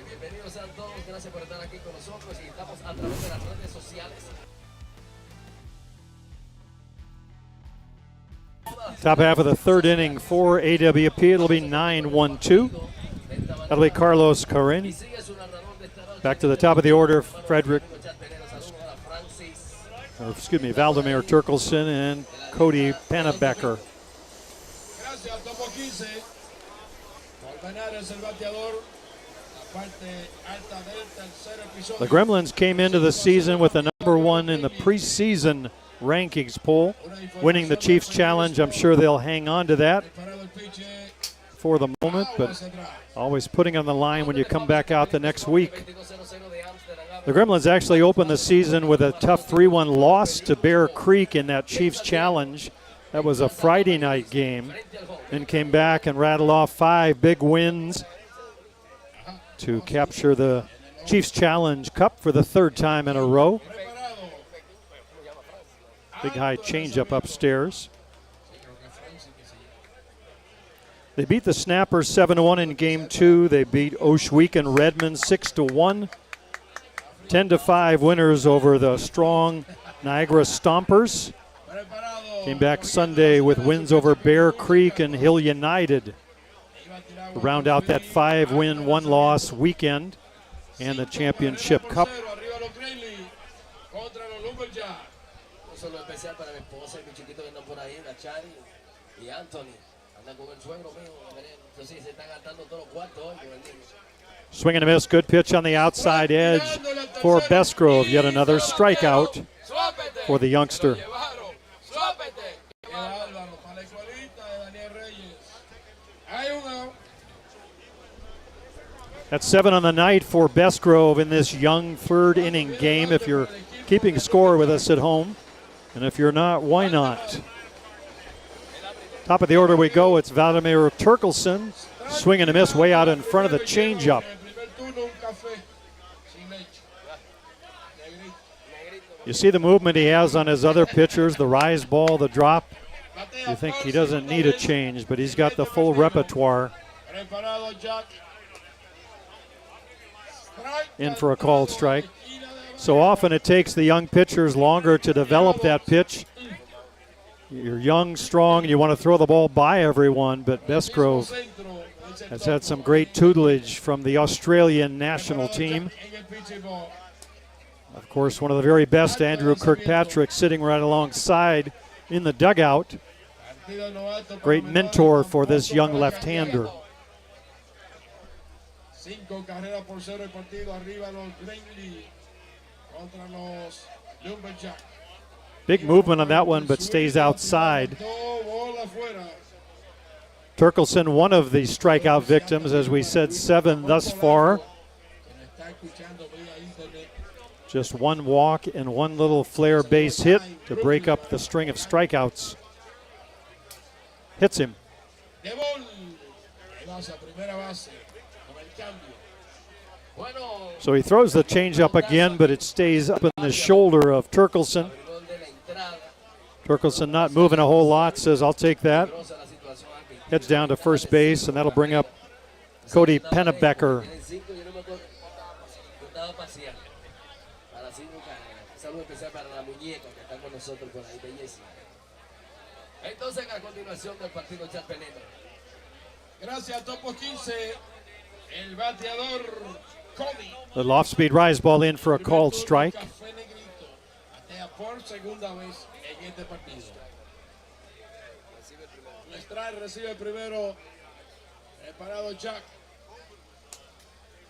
Bienvenidos a todos, gracias por estar aquí con nosotros y estamos a través de las redes sociales. Top half of the third inning for AWP. It'll be 9-1-2. That'll be Carlos Carin. Back to the top of the order, Valdemar Turkelson and Cody Panabecker. The Gremlins came into the season with the #1 in the preseason rankings poll, winning the Chiefs Challenge. I'm sure they'll hang on to that for the moment, but always putting on the line when you come back out the next week. The Gremlins actually opened the season with a tough 3-1 loss to Bear Creek in that Chiefs Challenge. That was a Friday night game, and came back and rattled off 5 big wins to capture the Chiefs Challenge Cup for the 3rd time in a row. Big high changeup upstairs. They beat the Snappers 7-1 in Game 2. They beat Oshweek and Redmond 6-1. 10-5 winners over the strong Niagara Stompers. Came back Sunday with wins over Bear Creek and Hill United. Round out that 5-win, 1-loss weekend and the Championship Cup. Swing and a miss, good pitch on the outside edge for Bestgrove. Yet another strikeout for the youngster. That's 7 on the night for Bestgrove in this young 3rd inning game. If you're keeping score with us at home, and if you're not, why not? Top of the order we go. It's Valdemar Turkelson. Swing and a miss way out in front of the changeup. You see the movement he has on his other pitchers, the rise ball, the drop. You think he doesn't need a change, but he's got the full repertoire. In for a called strike. So often it takes the young pitchers longer to develop that pitch You're young, strong, and you want to throw the ball by everyone, but Besgrove has had some great tutelage from the Australian national team. Of course, one of the very best, Andrew Kirkpatrick, sitting right alongside in the dugout. Great mentor for this young left-hander. 5 carreras por 0 el partido arriba los Gremlins contra los LUMBERJACKS. Big movement on that one, but stays outside. Turkelson, one of the strikeout victims, as we said, 7 thus far. Just 1 walk and 1 little flare base hit to break up the string of strikeouts. Hits him. So he throws the changeup again, but it stays up in the shoulder of Turkelson. Turkelson not moving a whole lot, says, I'll take that. Heads down to first base, and that'll bring up Cody Pennebecker. The off-speed rise ball in for a called strike.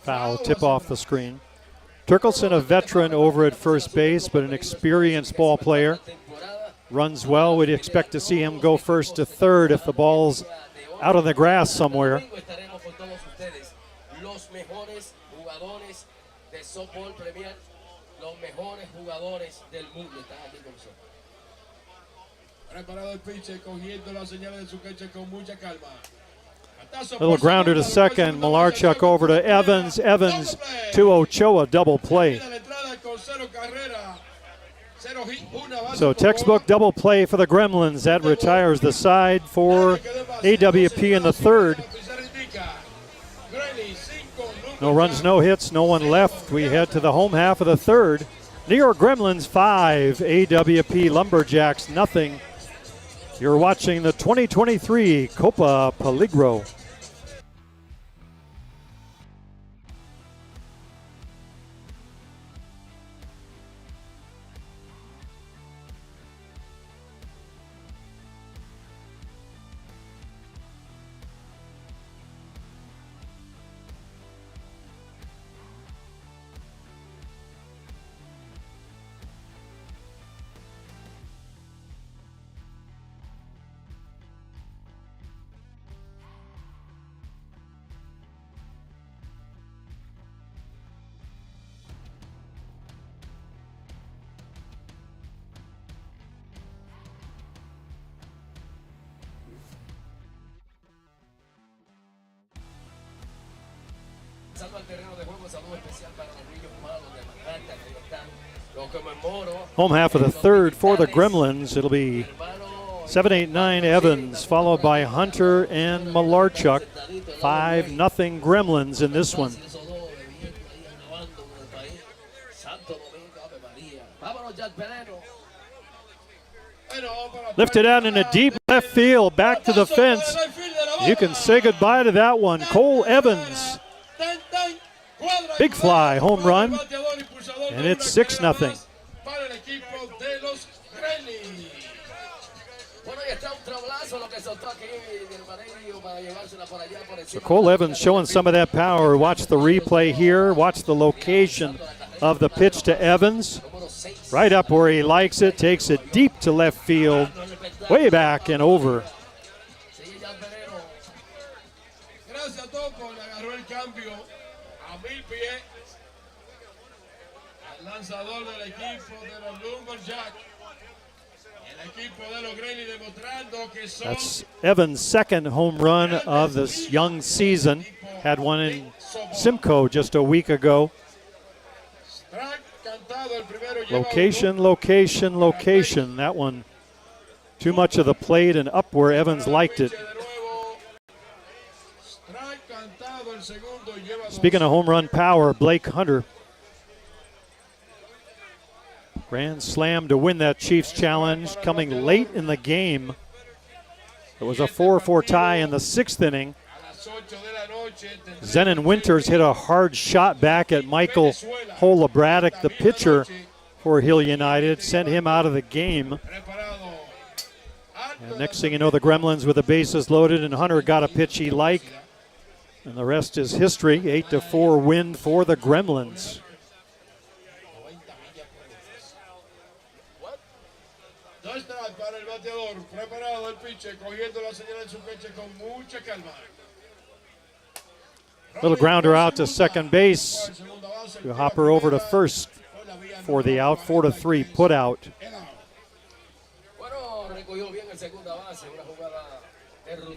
Foul, tip off the screen. Turkelson, a veteran over at first base, but an experienced ball player. Runs well. We'd expect to see him go first to third if the ball's out on the grass somewhere. Little grounder to second. Malarchuk over to Evans. Evans to Ochoa, double play. So textbook double play for the Gremlins. That retires the side for AWP in the third. No runs, no hits, no one left. We head to the home half of the third. New York Gremlins 5, AWP Lumberjacks nothing. You're watching the 2023 Copa Peligro. Home half of the third for the Gremlins. It'll be 7-8-9 Evans, followed by Hunter and Malarchuk. 5-0 Gremlins in this one. Lifted out in a deep left field, back to the fence. You can say goodbye to that one. Cole Evans. Big fly, home run, and it's 6-0. So Cole Evans showing some of that power. Watch the replay here. Watch the location of the pitch to Evans. Right up where he likes it. Takes it deep to left field. Way back and over. That's Evans' second home run of this young season. Had one in Simcoe just a week ago. Location, location, location. That one too much of the plate and up where Evans liked it. Speaking of home run power, Blake Hunter. Grand slam to win that Chiefs challenge, coming late in the game. It was a 4-4 tie in the 6th inning. Zenon Winters hit a hard shot back at Michael Holabraddock, the pitcher for Hill United, sent him out of the game. And next thing you know, the Gremlins with the bases loaded, and Hunter got a pitch he liked. And the rest is history. 8-4 win for the Gremlins. Little grounder out to second base. Hopper over to first for the out. 4-3 put out.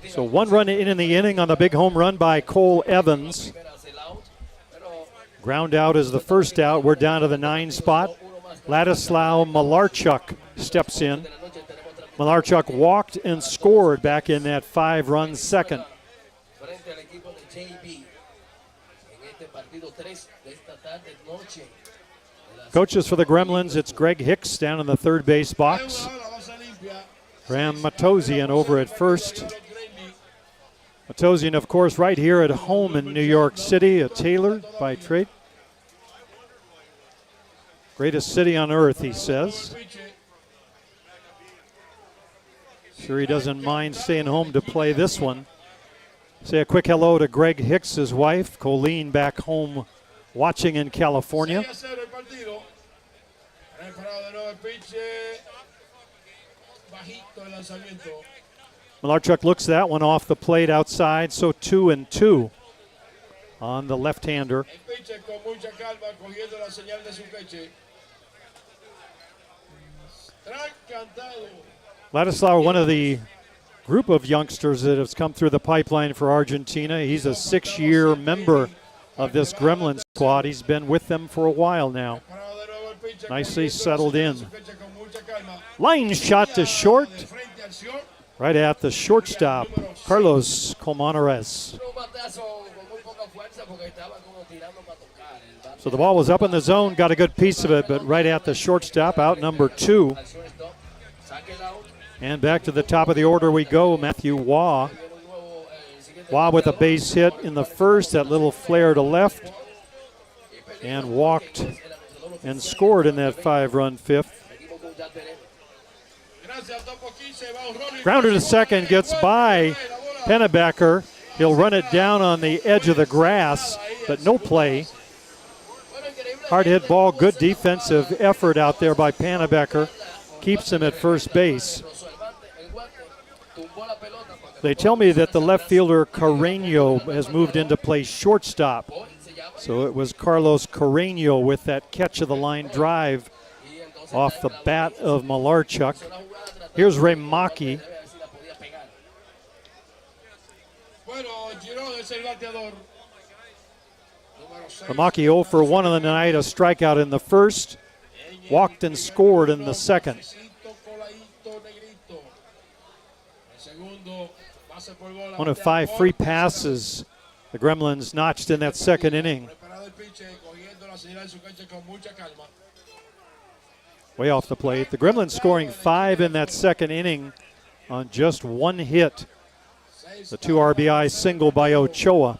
So 1 run in the inning on the big home run by Cole Evans. Ground out is the first out. We're down to the 9 spot. Ladislao Malarchuk steps in. Malarchuk walked and scored back in that 5-run second. Coaches for the Gremlins, it's Greg Hicks down in the third base box. Ram Matosian over at first. Matosian, of course, right here at home in New York City, a Taylor by trade. Greatest city on earth, he says. Sure he doesn't mind staying home to play this one. Say a quick hello to Greg Hicks, his wife, Colleen, back home watching in California. Malarchuk looks that one off the plate outside, so 2-2 on the left-hander. Ladislao, one of the group of youngsters that has come through the pipeline for Argentina. He's a 6-year member of this Gremlin squad. He's been with them for a while now. Nicely settled in. Line shot to short. Right at the shortstop, Carlos Colmenares. So the ball was up in the zone, got a good piece of it, but right at the shortstop, out number 2. And back to the top of the order we go, Matthew Waugh. Waugh with a base hit in the first, that little flare to left, and walked and scored in that 5-run 5th. Grounder to second, gets by Pennebaker. He'll run it down on the edge of the grass, but no play. Hard hit ball, good defensive effort out there by Pennebaker. Keeps him at first base. They tell me that the left fielder Carreño has moved into play shortstop. So it was Carlos Carreño with that catch of the line drive off the bat of Malarchuk. Here's Ray Maki. Ramaki 0 for 1 on the night, a strikeout in the first, walked and scored in the second. One of 5 free passes the Gremlins notched in that second inning. Way off the plate. The Gremlins scoring 5 in that second inning on just 1 hit. The 2 RBI single by Ochoa.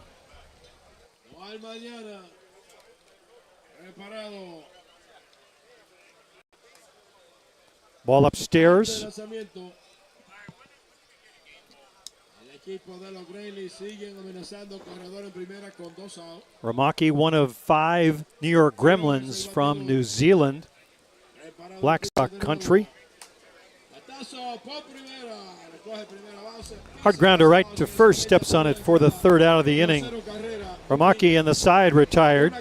Ball upstairs. Ramaki, one of 5 New York Gremlins from New Zealand, Blackstock country. Hard grounder right to first, steps on it for the 3rd out of the inning. Ramaki in the side retired.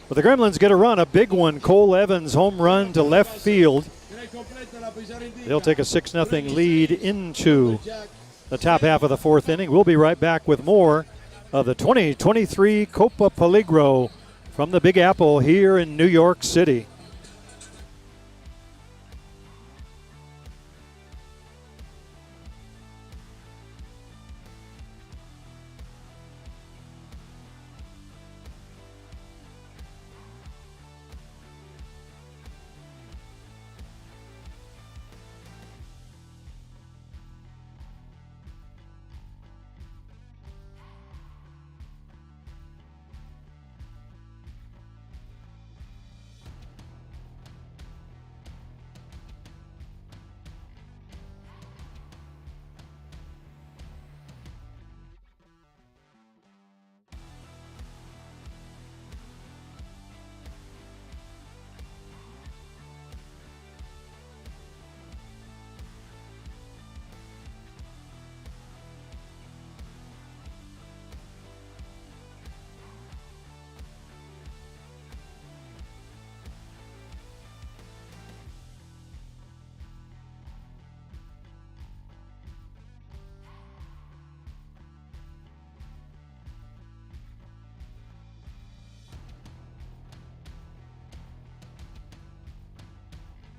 But the Gremlins get a run, a big one. Cole Evans home run to left field. They'll take a 6-0 lead into the top half of the 4th inning. We'll be right back with more of the 2023 Copa Peligro from the Big Apple here in New York City.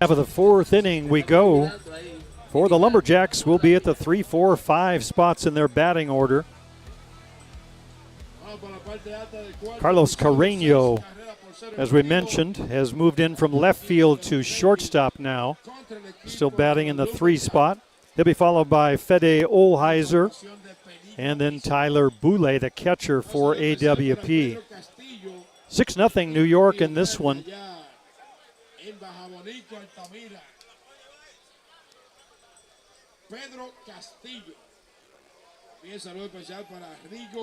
Half of the fourth inning we go for the Lumberjacks. Will be at the 3, 4, 5 spots in their batting order. Carlos Carreño, as we mentioned, has moved in from left field to shortstop now. Still batting in the 3 spot. He'll be followed by Fede Olheiser and then Tyler Boulay, the catcher for AWP. 6-0 New York in this one.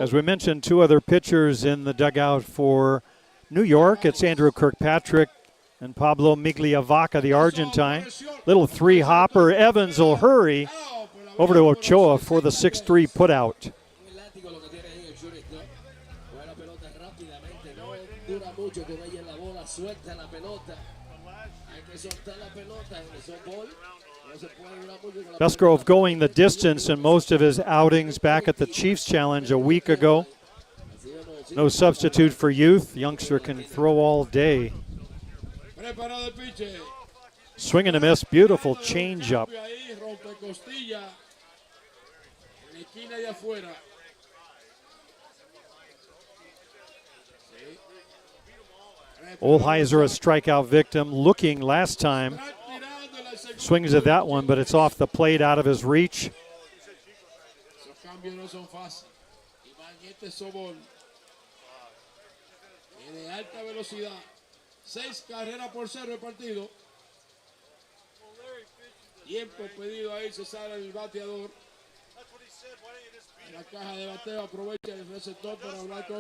As we mentioned, 2 other pitchers in the dugout for New York. It's Andrew Kirkpatrick and Pablo Migliavaca, the Argentine. Little 3-hopper. Evans will hurry over to Ochoa for the 6-3 putout. Musgrove going the distance in most of his outings back at the Chiefs Challenge a week ago. No substitute for youth. The youngster can throw all day. Swing and a miss. Beautiful changeup. Olheiser, a strikeout victim, looking last time. Swings at that one, but it's off the plate, out of his reach.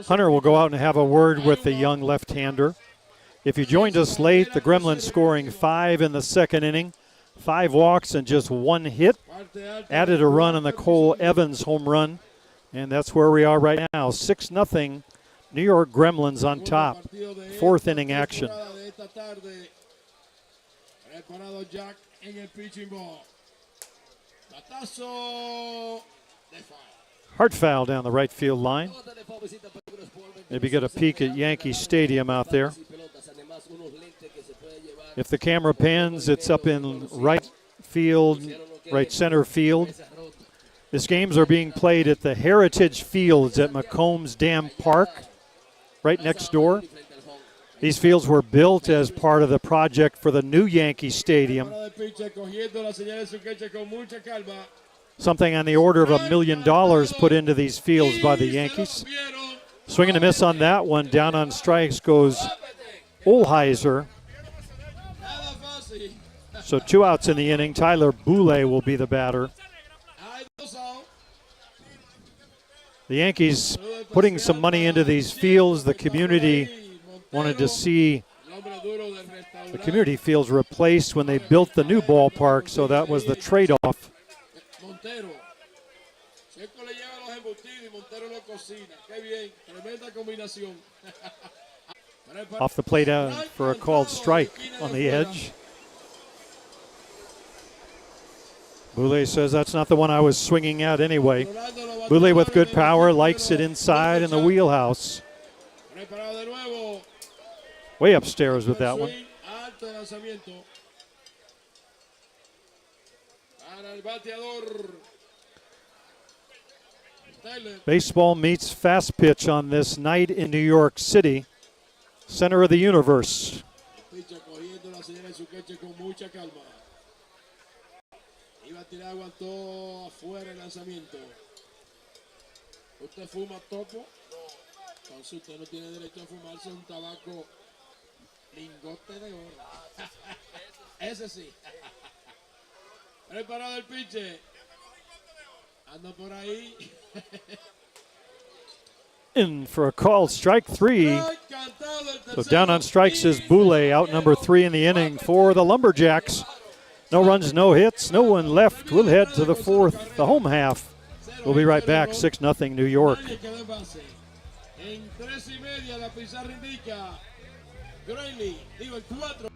Hunter will go out and have a word with the young left-hander. If you joined us late, the Gremlins scoring 5 in the second inning. 5 walks and just 1 hit. Added a run on the Cole Evans home run. And that's where we are right now. 6-0 New York Gremlins on top. 4th inning action. Hard foul down the right field line. Maybe get a peek at Yankee Stadium out there. If the camera pans, it's up in right field, right center field. These games are being played at the Heritage Fields at McCombs Dam Park, right next door. These fields were built as part of the project for the new Yankee Stadium. Something on the order of $1 million put into these fields by the Yankees. Swing and a miss on that one. Down on strikes goes Olheiser. So 2 outs in the inning. Tyler Boulay will be the batter. The Yankees putting some money into these fields. The community wanted to see the community fields replaced when they built the new ballpark, so that was the trade-off. Off the plate for a called strike on the edge. Boulay says that's not the one I was swinging at anyway. Boulay with good power, likes it inside in the wheelhouse. Way upstairs with that one. Baseball meets fast pitch on this night in New York City, center of the universe. Ese sí. Preparado el pitcher. Anda por ahí. In for a called strike 3. So down on strikes is Boulay, out number 3 in the inning for the Lumberjacks. No runs, no hits, no one left. We'll head to the 4th, the home half. We'll be right back, 6-0 New York. En 3:30 la pizarra indica Gremlins, digo el 4.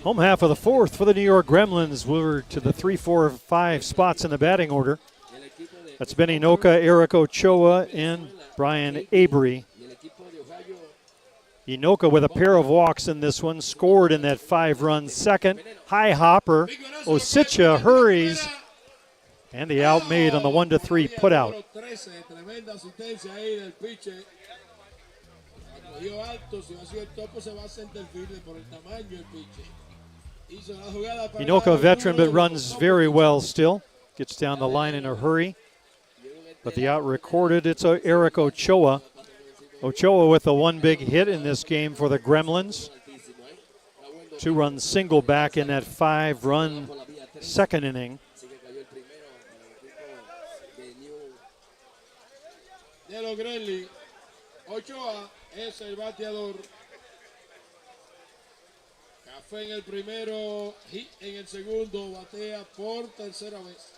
Home half of the fourth for the New York Gremlins. We're to the 3, 4, 5 spots in the batting order. That's Benny Noka, Eric Ochoa, and Brian Avery. Inoka with a pair of walks in this one, scored in that 5-run second. High hopper, Osicha hurries, and the out made on the 1-3 putout. Inoka, a veteran, but runs very well still. Gets down the line in a hurry. But the out recorded, it's Eric Ochoa. Ochoa with the one big hit in this game for the Gremlins. 2-run single back in that 5-run second inning. De los Gremlins, Ochoa es el bateador. Café en el primero, hit en el segundo, batea por tercera vez.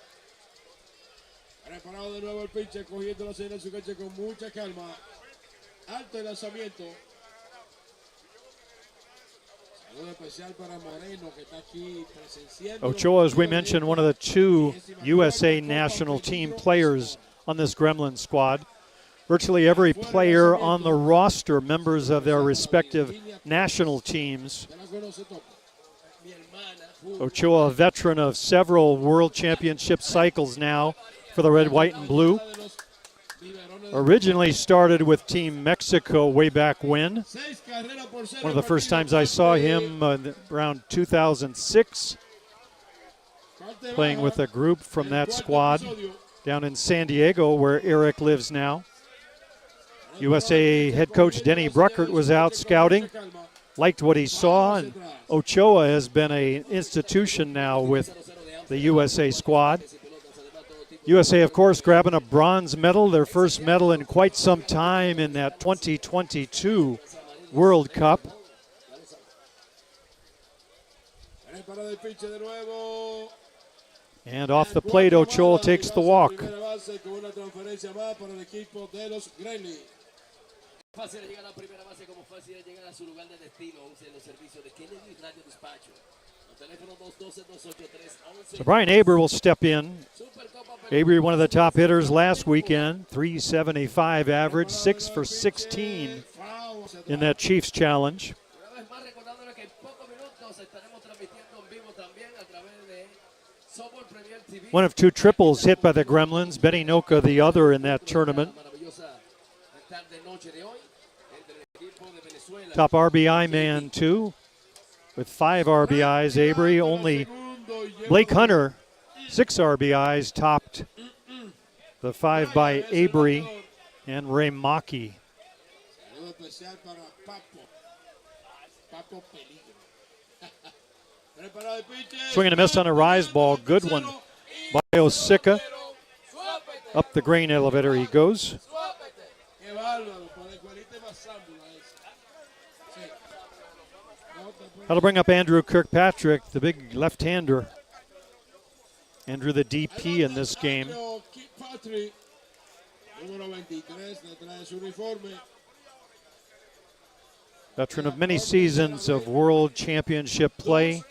Preparado de nuevo el pitcher, cogiendo la señal de su cancha con mucha calma. Alto el lanzamiento. Saludo especial para Moreno, que está aquí presenciando. Ochoa, as we mentioned, one of the 2 USA national team players on this Gremlin squad. Virtually every player on the roster, members of their respective national teams. Ochoa, a veteran of several world championship cycles now for the red, white, and blue. Originally started with Team Mexico way back when. One of the first times I saw him around 2006, playing with a group from that squad down in San Diego, where Eric lives now. USA head coach Denny Bruckert was out scouting, liked what he saw, and Ochoa has been an institution now with the USA squad. USA, of course, grabbing a bronze medal, their first medal in quite some time in that 2022 World Cup. And off the plate, Ochoa takes the walk. So Brian Aber will step in. Avery, one of the top hitters last weekend, 375 average, 6 for 16 in that Chiefs challenge. One of 2 triples hit by the Gremlins, Benny Noka the other in that tournament. Top RBI man too, with 5 RBIs. Avery, only Blake Hunter, 6 RBIs, topped the 5 by Avery and Ray Maki. Swinging a miss on a rise ball. Good one by Osicha. Up the grain elevator he goes. That'll bring up Andrew Kirkpatrick, the big left-hander. Andrew, the DP in this game. Veteran of many seasons of World Championship play.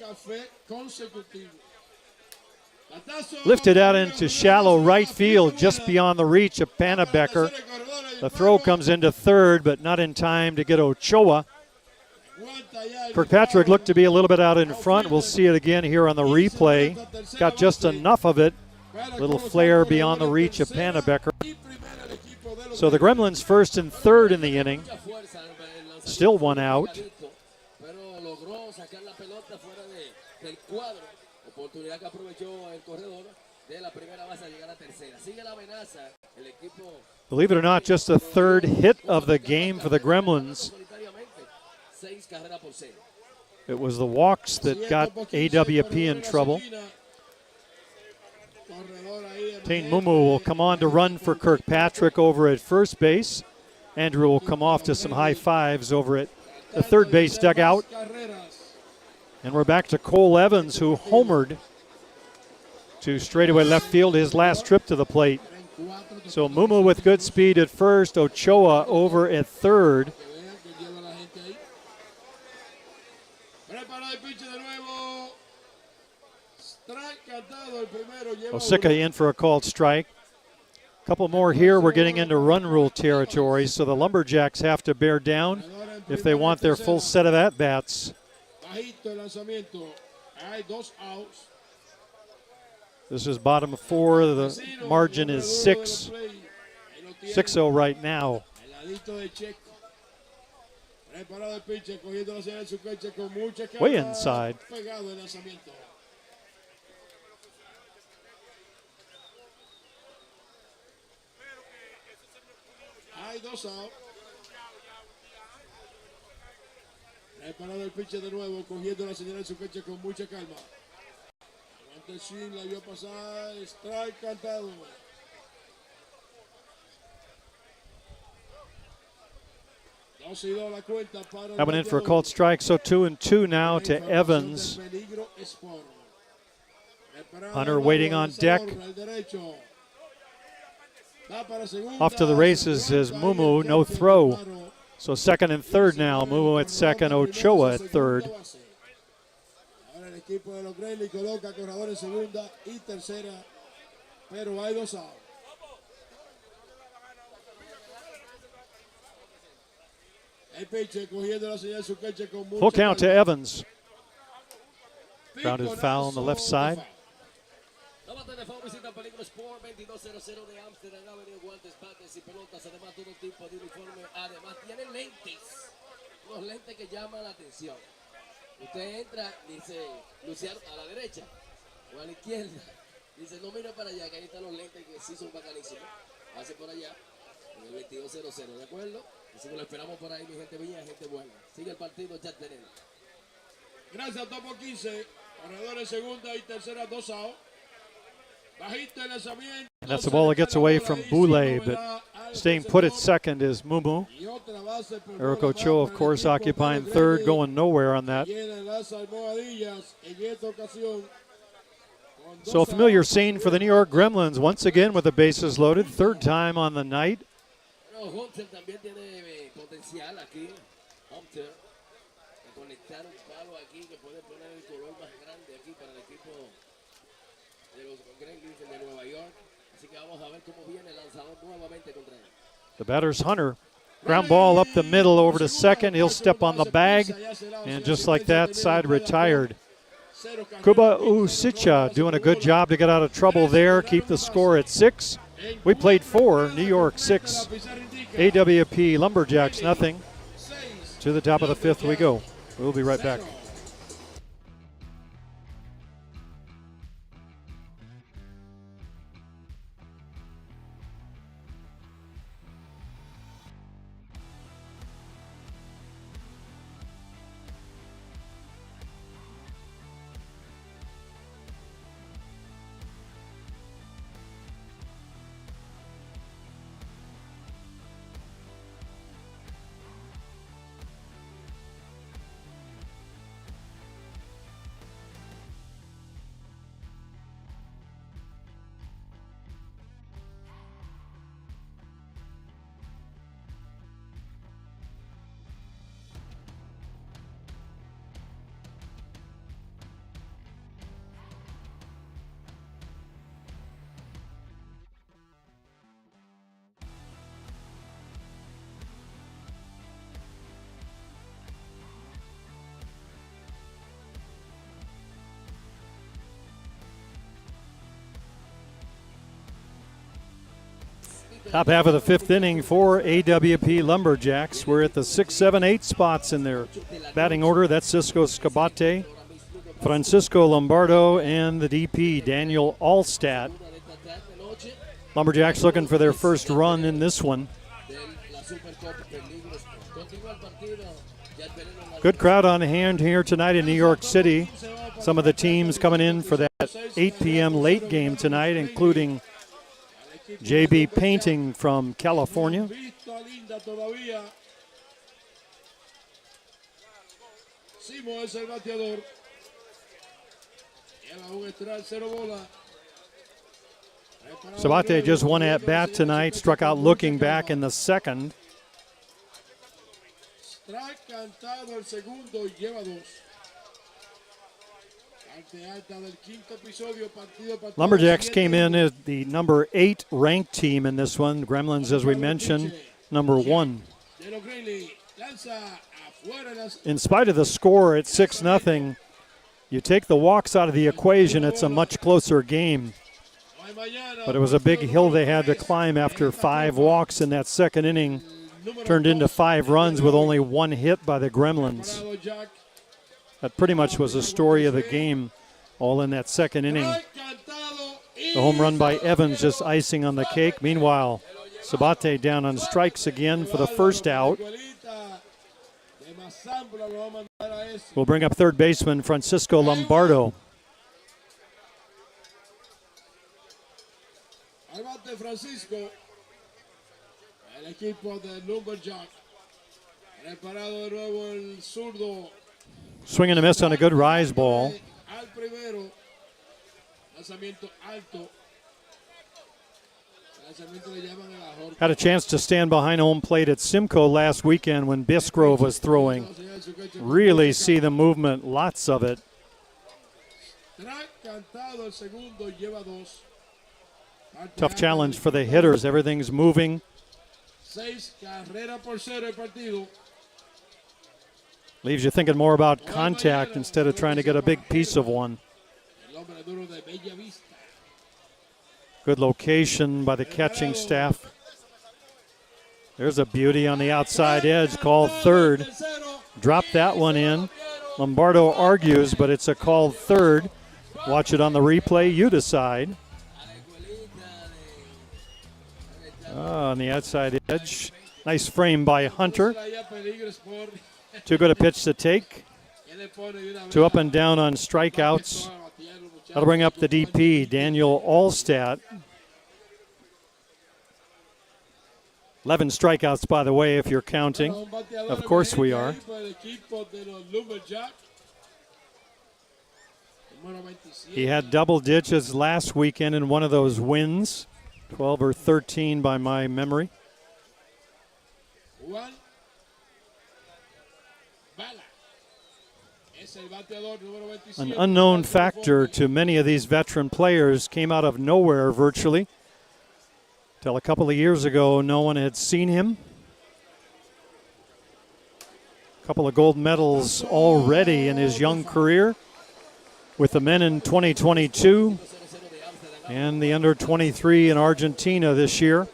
Lifted out into shallow right field, just beyond the reach of Panabecker. The throw comes into third, but not in time to get Ochoa. Kirkpatrick looked to be a little bit out in front. We'll see it again here on the replay. Got just enough of it. Little flare beyond the reach of Panabecker. So the Gremlins first and third in the inning. Still one out. Believe it or not, just the third hit of the game for the Gremlins. It was the walks that got AWP in trouble. Tain Mumu will come on to run for Kirkpatrick over at first base. Andrew will come off to some high fives over at the third base dugout. And we're back to Cole Evans, who homered to straightaway left field his last trip to the plate. So Mumu with good speed at first, Ochoa over at third. Prepara el pitch de nuevo. Strike cantado el primero. Lleva Osika in for a called strike. Couple more here. We're getting into run rule territory, so the Lumberjacks have to bear down if they want their full set of at-bats. Bajito el lanzamiento. Hay 2 outs. This is bottom of 4. The margin is 6-0 right now. Way inside. Hay 2 outs. Preparado el pitcher de nuevo, cogiendo la señal de su coche con mucha calma. Aguanta el swing, la vio pasar, strike cantado. That went in for a called strike, so 2-2 now to Evans. Hunter waiting on deck. Off to the races is Mumu, no throw. So second and third now. Mumu at second, Ochoa at third. Ahora el equipo de los Gremlins coloca corredor en segunda y tercera, pero hay 2 outs. El pitcher cogiendo la señal su coche con mucha Full count to calma. Evans. Grounded foul on the left side. La bata de foul visita Peligro Sport 2200 de Amsterdam Avenue, guantes, bates y pelotas, además todo tipo de uniforme, además tiene lentes, unos lentes que llaman la atención. Usted entra, dice Luciano a la derecha o a la izquierda, dice no mira para allá, que ahí están los lentes que sí son bacanísimos, pase por allá en el 2200, ¿de acuerdo? Así que lo esperamos por ahí, mi gente bella, gente buena. Sigue el partido, ya tenemos. Gracias, topo 15, corredor en segunda y tercera, 2 outs. And that's the ball that gets away from Boulay, but staying put at second is Mumu. Eric Ochoa, of course, occupying third, going nowhere on that. So a familiar scene for the New York Gremlins, once again with the bases loaded, third time on the night. Hunter también tiene potencial aquí. Hunter, conectar un palo aquí que puede poner el color más grande aquí para el equipo de los Gremlins de Nueva York. Así que vamos a ver cómo viene el lanzador nuevamente contra él. The batter's Hunter. Ground ball up the middle over to second. He'll step on the bag, and just like that, side retired. Kuba Usicha doing a good job to get out of trouble there, keep the score at 6. We played 4, New York 6, AWP Lumberjacks nothing. To the top of the 5th we go. We'll be right back. Top half of the 5th inning for AWP Lumberjacks. We're at the 6, 7, 8 spots in their batting order. That's Cisco Scabate, Francisco Lombardo, and the DP, Daniel Allstat. Lumberjacks looking for their first run in this one. Good crowd on hand here tonight in New York City. Some of the teams coming in for that 8 p.m. late game tonight, including JB Painting from California. Sabate just one at bat tonight, struck out looking back in the second. Lumberjacks came in as the number 8 ranked team in this one. Gremlins, as we mentioned, number 1. In spite of the score at 6-0, you take the walks out of the equation, it's a much closer game. But it was a big hill they had to climb after 5 walks in that second inning. Turned into 5 runs with only 1 hit by the Gremlins. That pretty much was the story of the game, all in that second inning. The home run by Evans just icing on the cake. Meanwhile, Sabate down on strikes again for the first out. We'll bring up third baseman Francisco Lombardo. Francisco, el equipo de Lumberjacks. Preparado de nuevo el zurdo. Swing and a miss on a good rise ball. Al primero. Lanzamiento alto. Had a chance to stand behind home plate at Simcoe last weekend when Bisgrove was throwing. Really see the movement, lots of it. Tough challenge for the hitters. Everything's moving. Leaves you thinking more about contact instead of trying to get a big piece of one. Good location by the catching staff. There's a beauty on the outside edge, called third. Drop that one in. Lombardo argues, but it's a called third. Watch it on the replay. You decide. On the outside edge. Nice frame by Hunter. Too good a pitch to take. 2 up and down on strikeouts. That'll bring up the DP, Daniel Allstat. 11 strikeouts, by the way, if you're counting. Of course we are. He had double digits last weekend in one of those wins. 12 or 13 by my memory. An unknown factor to many of these veteran players, came out of nowhere virtually. Till a couple of years ago, no one had seen him. A couple of gold medals already in his young career with the men in 2022 and the under 23 in Argentina this year.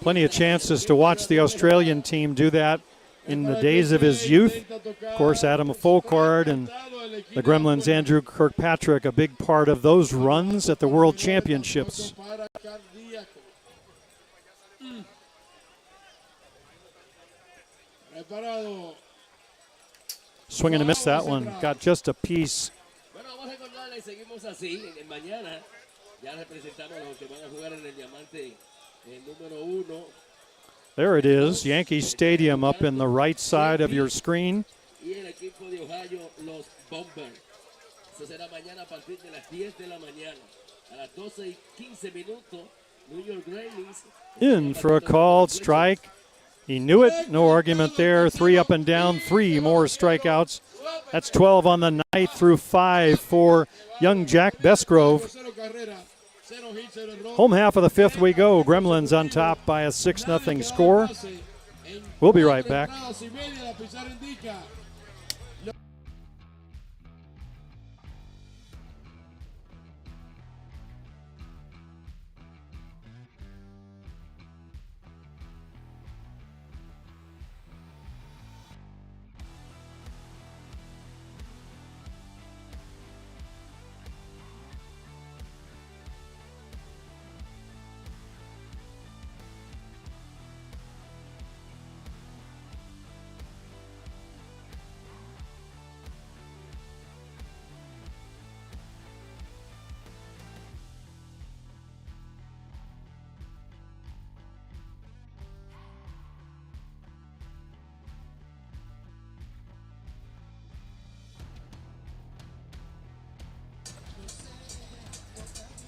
Plenty of chances to watch the Australian team do that in the days of his youth. Of course, Adam Folkard and the Gremlins' Andrew Kirkpatrick, a big part of those runs at the World Championships. Swing and a miss that one. Got just a piece. There it is, Yankee Stadium up in the right side of your screen. In for a called strike. He knew it, no argument there. 3 up and down, 3 more strikeouts. That's 12 on the night through 5 for young Jack Bisgrove. Home half of the 5th we go. Gremlins on top by a 6-0 score. We'll be right back.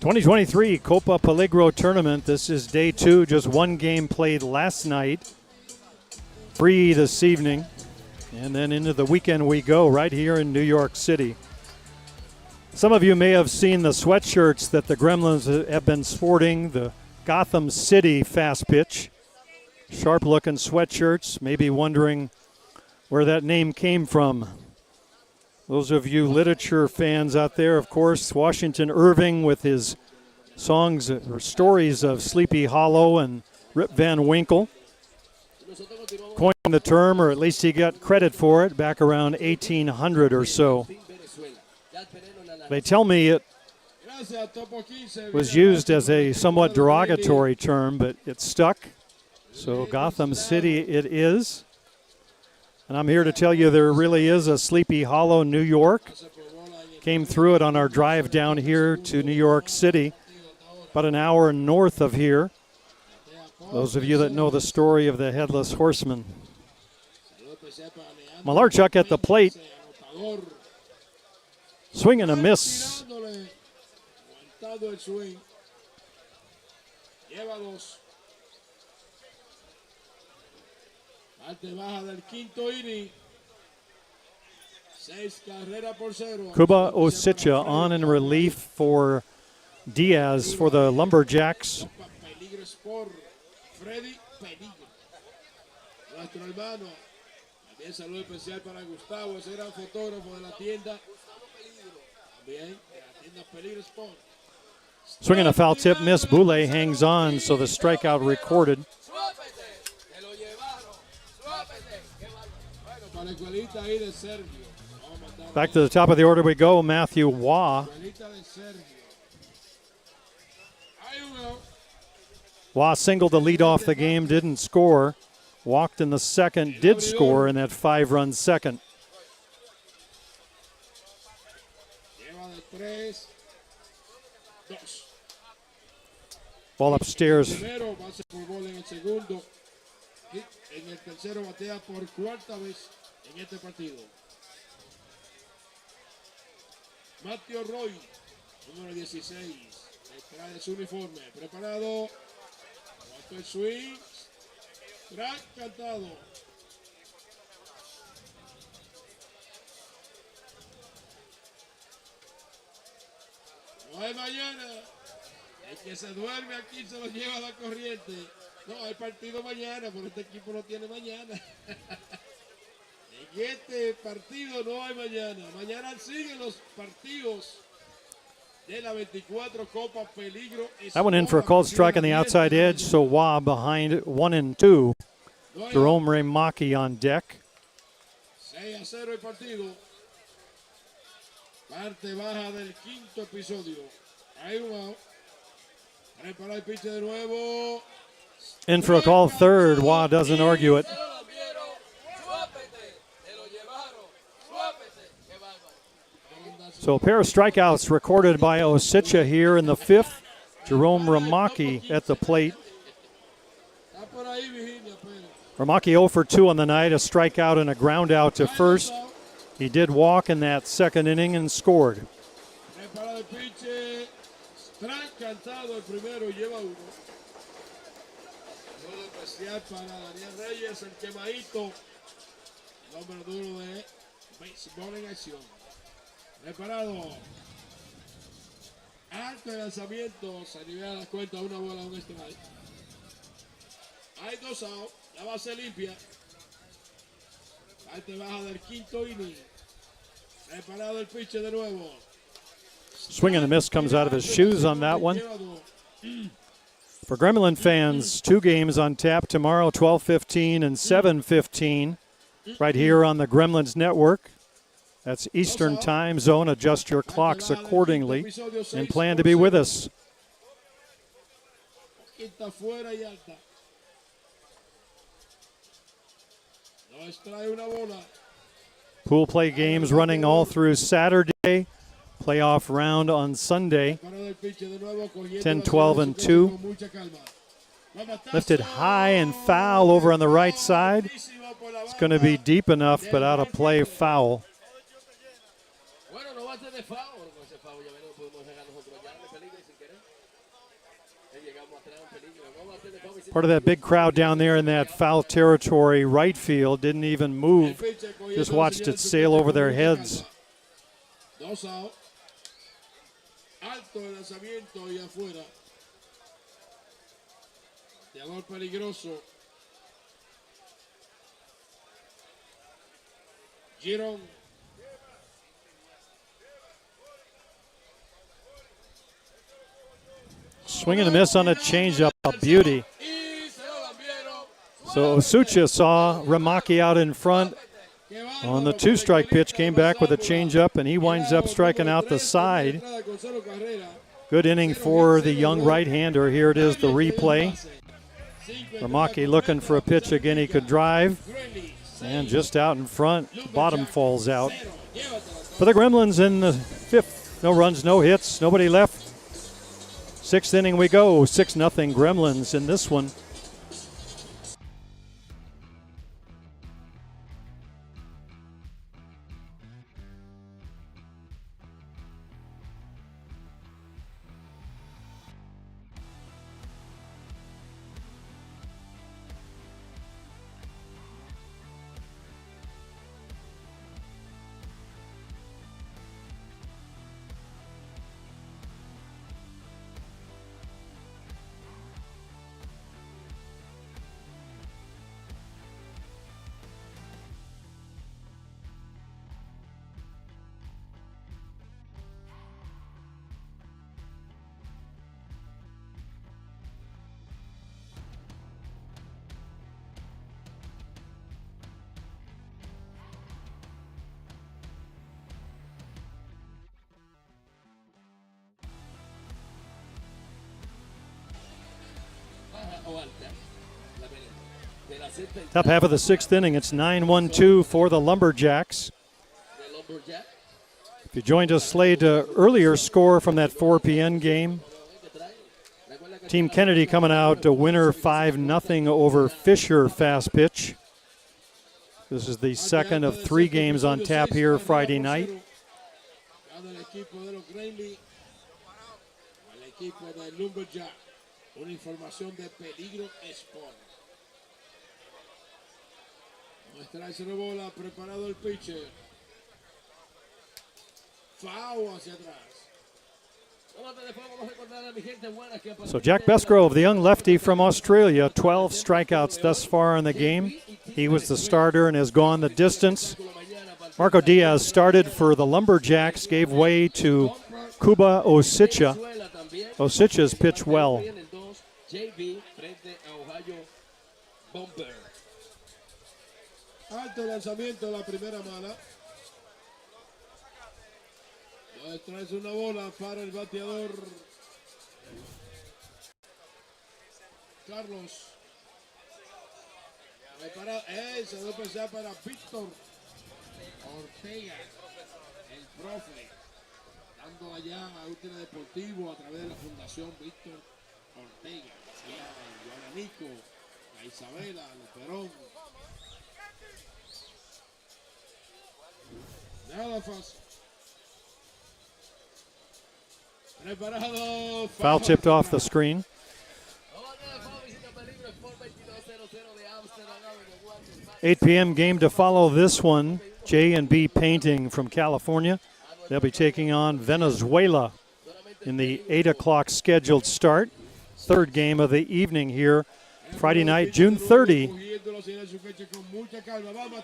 2023 Copa Peligro tournament. This is day 2, just one game played last night. Free this evening. And then into the weekend we go right here in New York City. Some of you may have seen the sweatshirts that the Gremlins have been sporting, the Gotham City fast pitch. Sharp-looking sweatshirts, maybe wondering where that name came from. Those of you literature fans out there, of course, Washington Irving with his songs or stories of Sleepy Hollow and Rip Van Winkle coined the term, or at least he got credit for it, back around 1800 or so. They tell me it was used as a somewhat derogatory term, but it stuck. So Gotham City it is. And I'm here to tell you there really is a Sleepy Hollow, New York. Came through it on our drive down here to New York City, about an hour north of here. Those of you that know the story of the Headless Horseman. Malarchuk at the plate. Swing and a miss. Cuba Osicha on in relief for Diaz for the Lumberjacks. Swinging a foul tip, miss. Boulay hangs on, so the strikeout recorded. Back to the top of the order we go. Matthew Waugh. Waugh singled to lead off the game, didn't score. Walked in the second, did score in that 5-run second. Ball upstairs. Mateo Roy, número 16, trae su uniforme, preparado, el swing, track cantado. No hay mañana, el que se duerme aquí se lo lleva la corriente. No, hay partido mañana, pero este equipo no tiene mañana. En este partido no hay mañana. Mañana siguen los partidos de la 24 Copa Peligro. That one in for a called strike on the outside edge, so Waugh behind 1-2. Jerome Remaki on deck. 6-0 el partido. Parte baja del quinto episodio. Ahí va. Prepara el pitch de nuevo. In for a call third. Waugh doesn't argue it. So a pair of strikeouts recorded by Osicha here in the 5th. Jerome Remaki at the plate. Remaki 0 for 2 on the night, a strikeout and a ground out to first. He did walk in that second inning and scored. Preparado. Alto de lanzamiento. Se libera la cuenta. Una bola, un strike. Hay 2 outs. La base limpia. Parte baja del quinto inning. Preparado el pitch de nuevo. Swing and a miss comes out of his shoes on that one. For Gremlin fans, 2 games on tap tomorrow, 12:15 and 7:15, right here on the Gremlins Network. That's Eastern Time Zone. Adjust your clocks accordingly and plan to be with us. Pool play games running all through Saturday. Playoff round on Sunday. 10, 12, and 2. Lifted high and foul over on the right side. It's going to be deep enough, but out of play, foul. Part of that big crowd down there in that foul territory right field didn't even move, just watched it sail over their heads. 2 out. Alto el lanzamiento y afuera. Bateador peligroso. Girón. Swing and a miss on a changeup, a beauty. So Osucha saw Ramaki out in front on the 2-strike pitch, came back with a changeup, and he winds up striking out the side. Good inning for the young right-hander. Here it is, the replay. Ramaki looking for a pitch again he could drive, and just out in front, bottom falls out. For the Gremlins in the 5th, no runs, no hits, nobody left. 6th inning we go, 6-0 Gremlins in this one. Top half of the 6th inning, it's 9-1-2 for the Lumberjacks. If you joined us late, earlier score from that 4 p.m. game, Team Kennedy coming out a winner 5-0 over Fisher fast pitch. This is the second of 3 games on tap here Friday night. Una información de Peligro Sport. Muestra esa bola, preparado el pitcher. Foul hacia atrás. So Jack Besgrove, the young lefty from Australia, 12 strikeouts thus far in the game. He was the starter and has gone the distance. Marco Diaz started for the Lumberjacks, gave way to Cuba Osicha. Osicha's pitched well. JB frente a Ohio Bomber. Alto lanzamiento, la primera mala. Traes una bola para el bateador Carlos. Se debe pensar para Víctor Ortega, el profe, dando allá a útil deportivo a través de la Fundación Víctor Ortega. A Nico, a Isabela, a Perón. Nada fácil. Preparado. Foul tipped off the screen. 8 p.m. game to follow this one. J&B Painting from California. They'll be taking on Venezuela in the 8 o'clock scheduled start. 3rd game of the evening here, Friday night, June 30.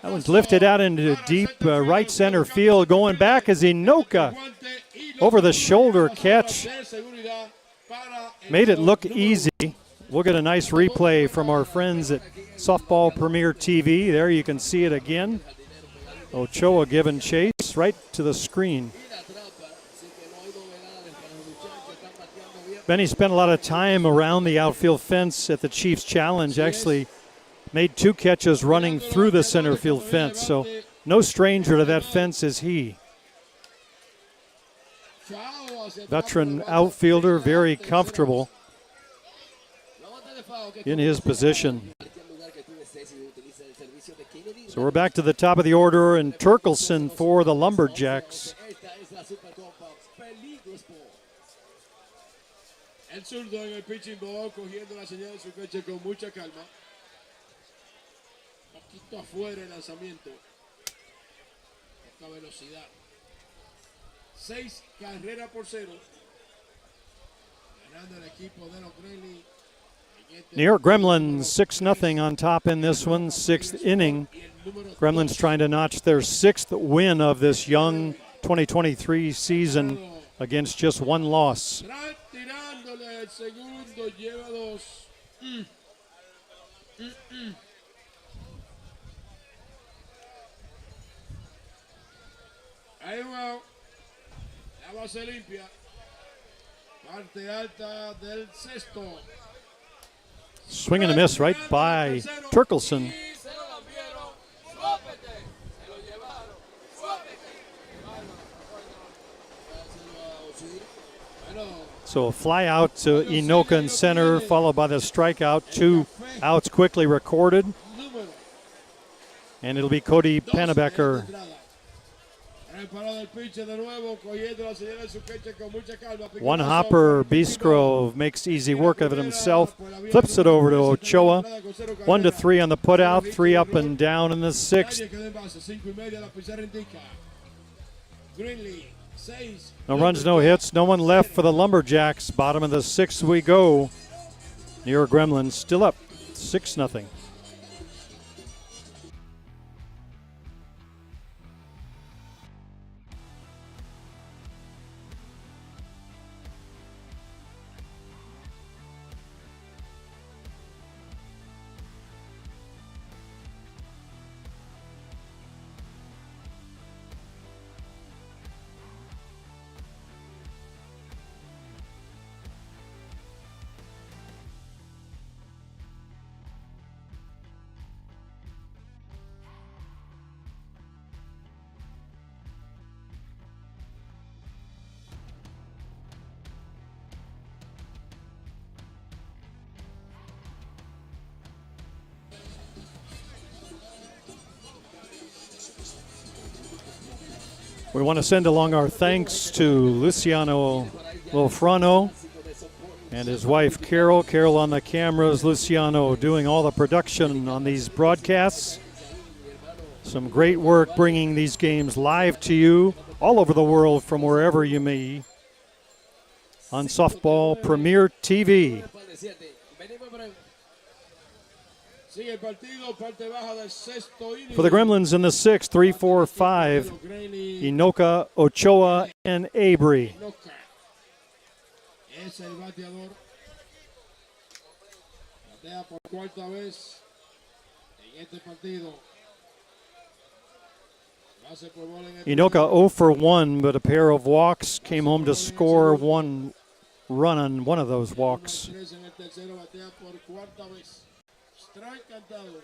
That one's lifted out into deep right center field. Going back is Inoka. Over the shoulder catch. Made it look easy. We'll get a nice replay from our friends at Softball Premier TV. There you can see it again. Ochoa giving chase right to the screen. Benny spent a lot of time around the outfield fence at the Chiefs Challenge. Actually made 2 catches running through the center field fence. So no stranger to that fence is he. Veteran outfielder, very comfortable in his position. So we're back to the top of the order, and Turkelson for the Lumberjacks. El zurdo en el pitching box, cogiendo la señal de su coche con mucha calma. Un poquito afuera el lanzamiento. Poca velocidad. 6 carreras por 0. Ganando el equipo de los Gremlins. New York Gremlins 6-0 on top in this one, 6th inning. Gremlins trying to notch their 6th win of this young 2023 season against just one loss. Tirándole el segundo, lleva 2. Ahí va. La base limpia. Parte alta del sexto. Swing and a miss right by Turkelson. So a fly out to Inoka in center, followed by the strikeout. 2 outs quickly recorded. And it'll be Cody Pennebecker. One hopper, Beastgrove makes easy work of it himself. Flips it over to Ochoa. 1-3 on the putout, 3 up and down in the 6th. No runs, no hits, no one left for the Lumberjacks. Bottom of the 6th we go. New York Gremlins still up 6-0. We want to send along our thanks to Luciano Lofrano and his wife Carol. Carol on the cameras, Luciano doing all the production on these broadcasts. Some great work bringing these games live to you all over the world from wherever you may on Softball Premier TV. For the Gremlins in the 6th, 3, 4, 5, Inoka, Ochoa, and Abri. Inoka 0 for 1, but a pair of walks, came home to score 1 run on one of those walks. Strike cantado.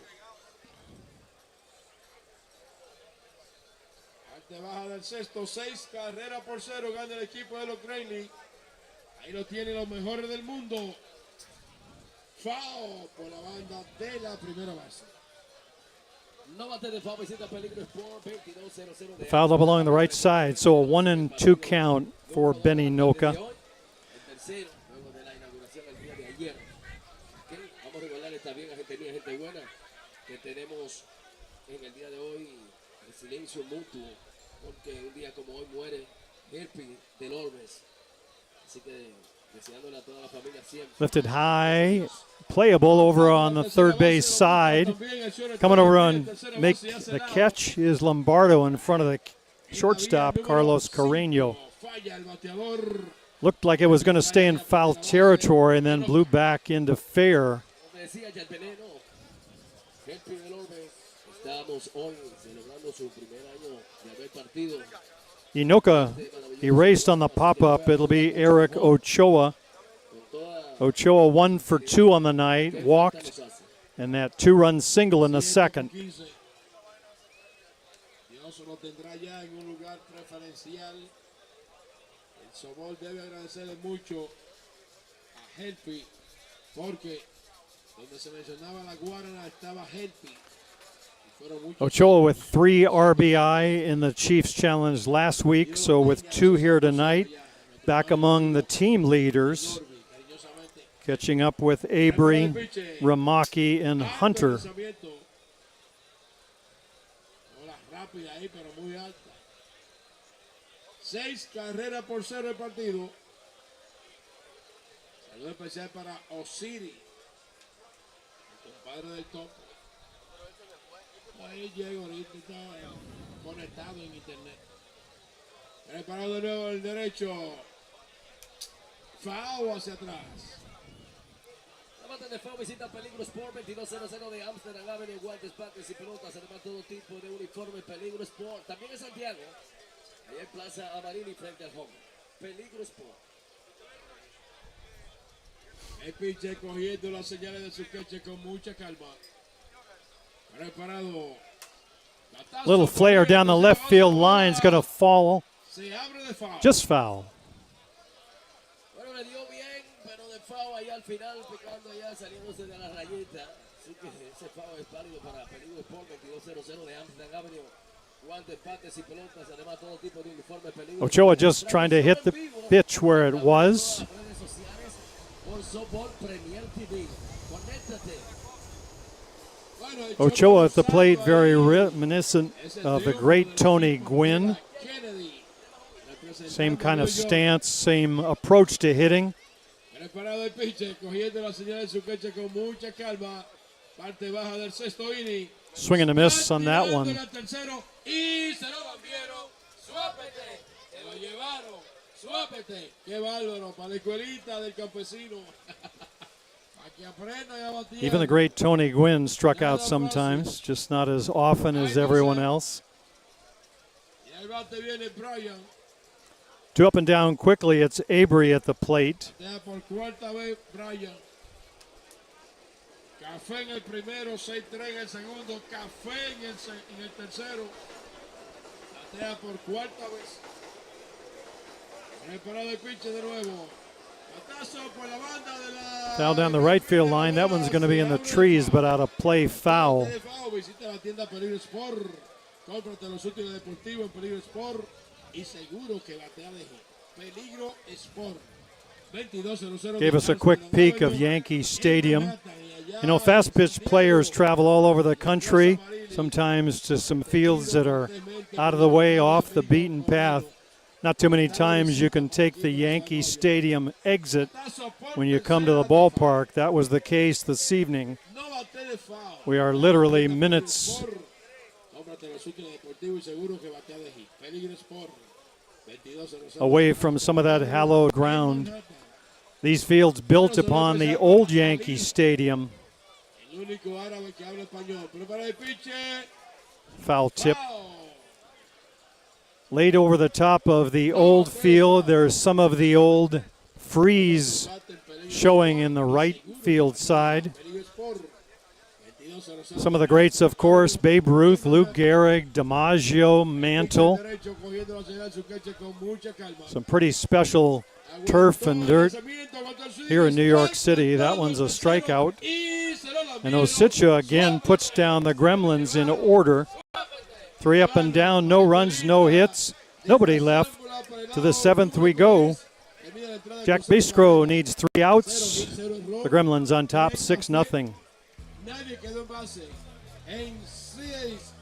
Ante baja del sexto, 6 carreras por 0 gana el equipo de los Gremlins. Ahí lo tienen los mejores del mundo. Foul por la banda de la primera base. No bate de foul, visita Peligro Sport 22-0-0 de Fouled up along the right side, so a 1-2 count for Benny Noka. el tercero, luego de la inauguración el día de ayer. Okay, vamos a recordar esta bien gente buena que tenemos en el día de hoy el silencio mutuo porque un día como hoy muere Herpy del Orbes, así que deseándole a toda la familia siempre. Lifted high, playable over on the third base side. Coming over on make the catch is Lombardo in front of the shortstop, Carlos Carreño. Looked like it was going to stay in foul territory and then blew back into fair. Inoka erased on the pop-up. It'll be Eric Ochoa. Ochoa 1 for 2 on the night, walked, and that 2-run single in the second. Sobol debe agradecerle mucho a Herpy porque donde se mencionaba la Guarana estaba Herpy. Ochoa with 3 RBI in the Chiefs Challenge last week, so with 2 here tonight, back among the team leaders. Catching up with Avery, Ramaki, and Hunter. Bola rápida ahí, pero muy alta. 6 carreras por 0 el partido. Saludo especial para Osiri, el compadre del top. Ahí llega ahorita, está conectado en internet. Preparado de nuevo el derecho. Foul hacia atrás. La banda de foul visita Peligro Sport 2200 de Amsterdam Avenue, guantes, pates y pelotas, además todo tipo de uniforme Peligro Sport. También en Santiago, allá en Plaza Amarini frente al home. Peligro Sport. El pitcher cogiendo las señales de su queche con mucha calma. Preparado. Little flare down the left field line is going to fall. Se abre de foul. Just foul. Bueno, le dio bien, pero de foul ahí al final, picando ya, saliéndose de la rayita. Así que ese foul es válido para Peligro Sport 2200 de Amsterdam Avenue. Guantes, pates y pelotas, además todo tipo de uniforme Peligro. Ochoa just trying to hit the pitch where it was. Redes sociales por Softball Premier TV. Conéctate. Ochoa at the plate, very reminiscent of the great Tony Gwynn. Same kind of stance, same approach to hitting. Preparado el pitcher, cogiendo la señal de su queche con mucha calma. Parte baja del sexto inning. Swing and a miss on that one. Y se lo cambiaron. Suápete. Se lo llevaron. Suápete. Qué bárbaro para la escuelita del campesino. Para que aprenda y a batir. Even the great Tony Gwynn struck out sometimes, just not as often as everyone else. Y al bate viene Brian. Two up and down quickly, it's Avery at the plate. Por cuarta vez Brian. Café en el primero, 6-3 en el segundo, café en el tercero. Batea por cuarta vez. Preparado el pitcher de nuevo. Batazo por la banda de la. Foul down the right field line. That one's going to be in the trees, but out of play foul. Visita la tienda Peligro Sport. Cómprate los útiles deportivos en Peligro Sport y seguro que batea de hit. Peligro Sport. 2200. Gave us a quick peek of Yankee Stadium. You know, fast pitch players travel all over the country, sometimes to some fields that are out of the way, off the beaten path. Not too many times you can take the Yankee Stadium exit when you come to the ballpark. That was the case this evening. We are literally minutes away from some of that hallowed ground. These fields built upon the old Yankee Stadium. Foul tip. Laid over the top of the old field. There's some of the old frieze showing in the right field side. Some of the greats, of course, Babe Ruth, Luke Gehrig, DiMaggio, Mantle. Some pretty special turf and dirt here in New York City. That one's a strikeout. And Osicha again puts down the Gremlins in order. 3 up and down, no runs, no hits, nobody left. To the 7th we go. Jack Bistro needs 3 outs. The Gremlins on top, 6-0. Nadie quedó en base. En 6.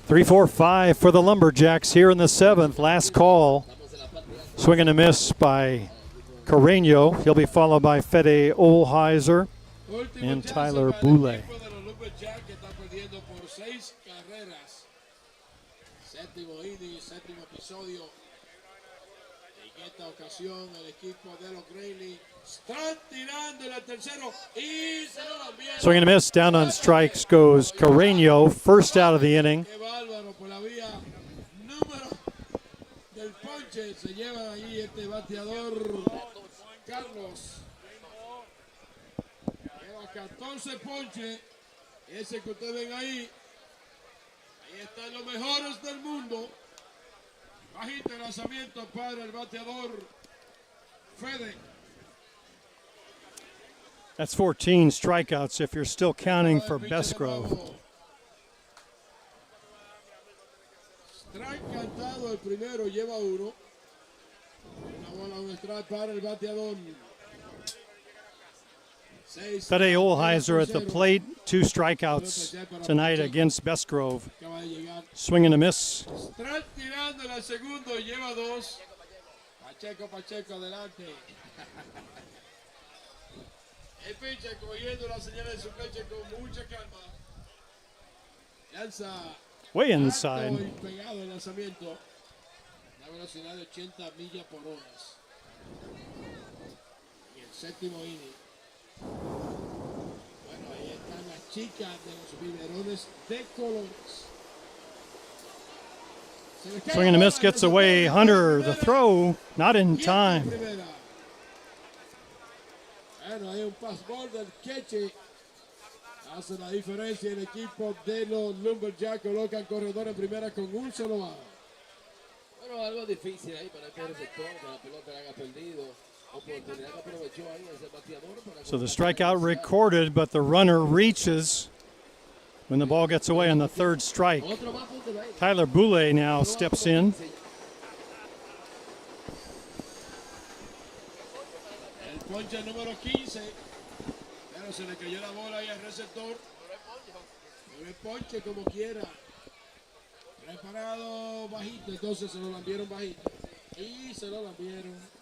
3-4-5 for the Lumberjacks here in the 7th. Last call. Swing and a miss by Carreño. He'll be followed by Fede Olheiser and Tyler Boulay. Séptimo inning, séptimo episodio. En esta ocasión el equipo de los Gremlins están tirando el tercero y se lo envían. Swing and a miss. Down on strikes goes Carreño. First out of the inning. Qué bárbaro, por la vía número del ponche se lleva ahí este bateador Carlos. Lleva 14 ponches. Ese que ustedes ven ahí. Ahí están los mejores del mundo. Bajito el lanzamiento para el bateador Fede. That's 14 strikeouts if you're still counting for Bestgrove. Strike cantado el primero, lleva uno. Una bola, un strike para el bateador. Fede Olheiser at the plate. 2 strikeouts tonight against Bestgrove. Swing and a miss. Strike tirando el segundo, lleva 2. Pacheco adelante. El pitcher cogiendo la señal de su pecho con mucha calma. Lanza Way inside. alto y pegado el lanzamiento. Una velocidad de 80 millas por hora. Y el séptimo inning. Bueno, ahí están las chicas de los biberones de colores. Swing and a miss gets away. Hunter, the throw, not in time. Bueno, hay un passball del Queche. Hace la diferencia. El equipo de los Lumberjacks colocan corredor en primera con un solo out. Bueno, algo difícil ahí para el receptor, que la pelota la haya perdido. Oportunidad que aprovechó ahí ese bateador para So the strikeout recorded, but the runner reaches when the ball gets away on the 3rd strike. otro más punto de ahí. Tyler Boulay now steps in. El ponche número 15. Pero se le cayó la bola ahí al receptor. Pero el ponche como quiera. Preparado bajito. Entonces se lo lambieron bajito. Y se lo lambieron.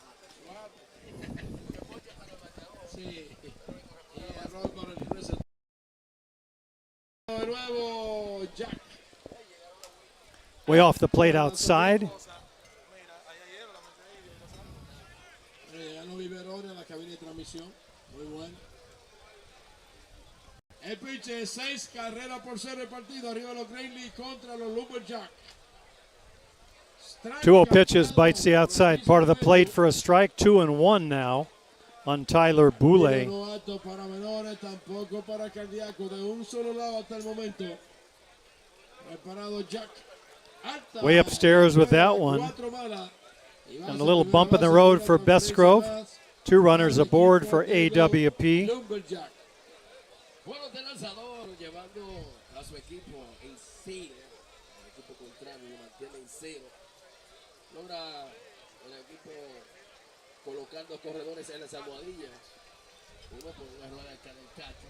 Sí. Y error para el receptor. De nuevo Jack. Way off the plate outside. Llegan los biberones a la cabina de transmisión. Muy bueno. El pitch es 6 carreras por 0 el partido. Arriba los Gremlins contra los Lumberjacks. 2-0 pitches, bites the outside part of the plate for a strike. 2-1 now on Tyler Boulay. No alto para menores, tampoco para cardíacos. De un solo lado hasta el momento. Preparado Jack. Alta. Way upstairs with that one. And a little bump in the road for Bestgrove. 2 runners aboard for AWP. Bueno, de lanzador llevando a su equipo en 0. El equipo contrario lo mantiene en 0. Logra el equipo colocando corredores en las almohadillas. Uno por una rueda de cacho.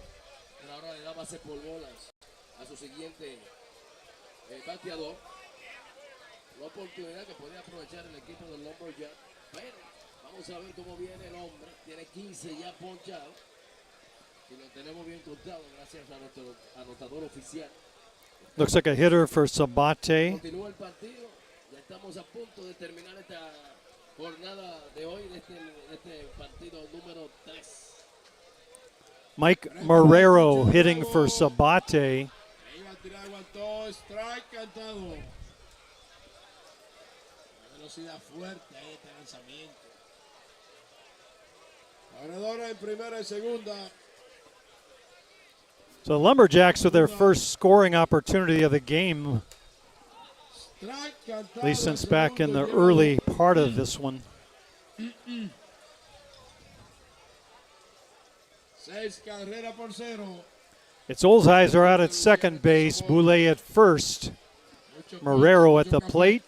Pero ahora le da base por bolas a su siguiente bateador. La oportunidad que podía aprovechar el equipo del Lumberjacks. Pero vamos a ver cómo viene el hombre. Tiene 15 ya ponchados. Y lo tenemos bien contado gracias a nuestro anotador oficial. Looks like a hitter for Sabate. Continúa el partido. Ya estamos a punto de terminar esta jornada de hoy, de este partido número 3. Mike Marrero hitting for Sabate. Iba a tirar, aguantó, strike cantado. Una velocidad fuerte ahí este lanzamiento. Corredores en primera y segunda. So the Lumberjacks with their first scoring opportunity of the game, at least since back in the early part of this one. 6 carreras por 0. It's Olsheiser out at second base, Boulay at first, Marrero at the plate.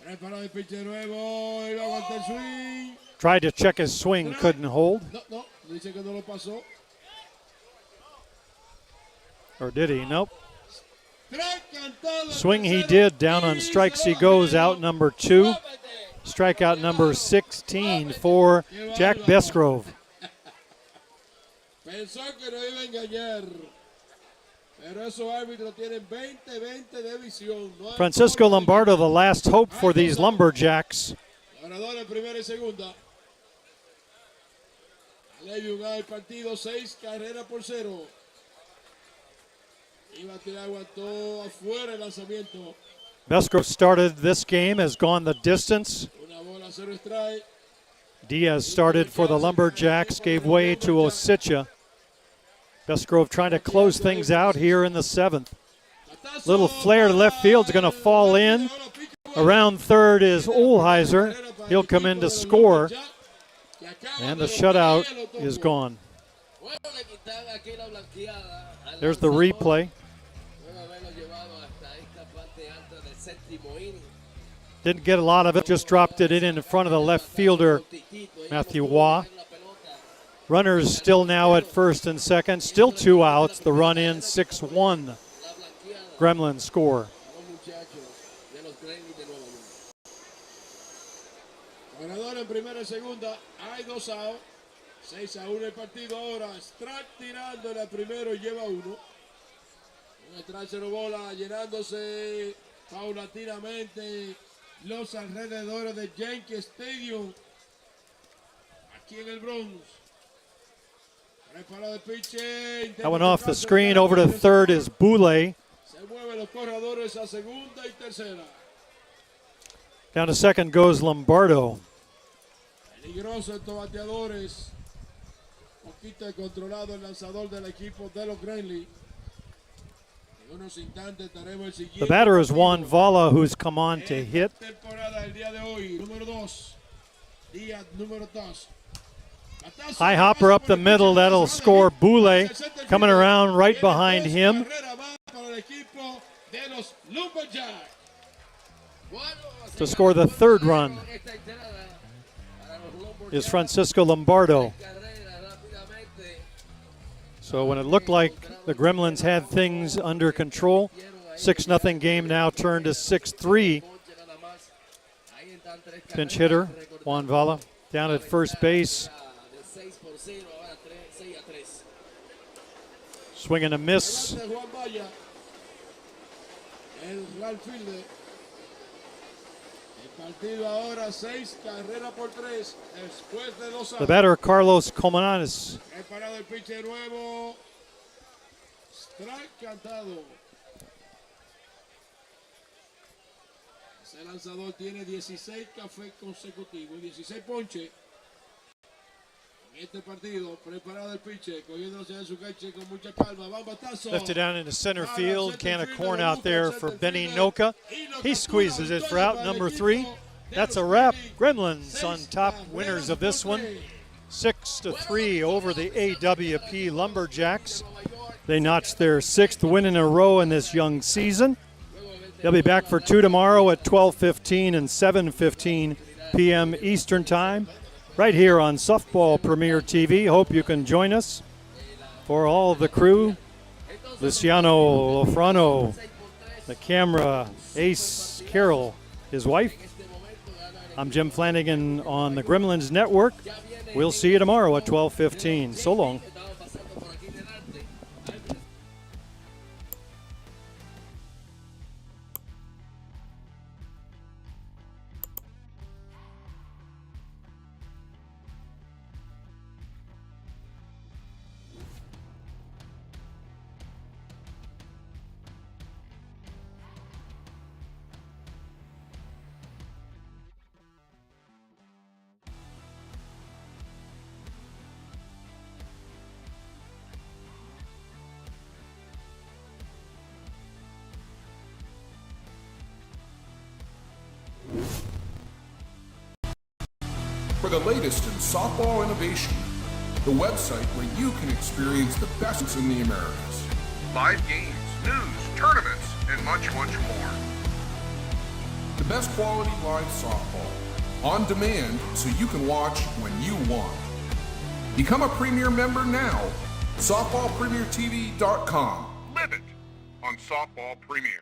Preparado el pitcher nuevo, y va a aguantar el swing. Tried to check his swing, couldn't hold. No, dice que no lo pasó. Or did he? Nope. Swing he did, down on strikes he goes, out number 2. Strikeout number 16 for Jack Besgrove. Pensó que no iba a engañar. Pero esos árbitros tienen 20-20 de visión. Francisco Lombardo, the last hope for these Lumberjacks. Ganador en primera y segunda. Alevium gana el partido 6 carreras por 0. Iba a tirar, aguantó afuera el lanzamiento. Besgrove started this game, has gone the distance. Una bola, 0 strike. Diaz started for the Lumberjacks, gave way to Osicha. Besgrove trying to close things out here in the 7th. Little flare to left field is going to fall in. Around third is Olheiser. He'll come in to score. And the shutout is gone. There's the replay. Didn't get a lot of it, just dropped it in front of the left fielder, Matthew Waugh. Runners still now at first and second, still 2 outs. The run in 6-1. Gremlins score. Ganador en primera y segunda, hay 2 outs. 6-1 el partido ahora. Strack tirando el primero y lleva 1. Un strike, 0 bola, llenándose paulatinamente los alrededores de Yankee Stadium. Aquí en el Bronx. That went off the screen. Over to third is Boulay. Down to second goes Lombardo. Peligroso estos bateadores. Poquito controlado el lanzador del equipo de los Gremlins. En unos instantes estaremos el siguiente. The batter is Juan Vala, who's come on to hit. Temporada el día de hoy, número 2. Día número 2. High hopper up the middle, that'll score Boulay. Coming around right behind him to score the 3rd run is Francisco Lombardo. So when it looked like the Gremlins had things under control, 6-0 game now turned to 6-3. Pinch hitter Juan Vala down at first base. Swing and a miss. The batter, Carlos Colmenares. Ese lanzador tiene 16 cafés consecutivos, 16 ponches. Este partido, preparado el pitcher, cogiéndose en su cancha con mucha calma. Va batazo. Lifted down into center field. Can of corn out there for Benny Noka. He squeezes it for out number 3. That's a wrap. Gremlins on top, winners of this one. 6-3 over the AWP Lumberjacks. They notched their 6th win in a row in this young season. They'll be back for 2 tomorrow at 12:15 and 7:15 p.m. Eastern Time, right here on Softball Premier TV. Hope you can join us. For all of the crew, Luciano Lofrano, the camera, Ace Carroll, his wife. I'm Jim Flanagan on the Gremlins Network. We'll see you tomorrow at 12:15. So long. For the latest in softball innovation, the website where you can experience the best in the Americas. Live games, news, tournaments, and much, much more. The best quality live softball, on demand so you can watch when you want. Become a Premier member now. SoftballPremierTV.com. Live it on Softball Premier.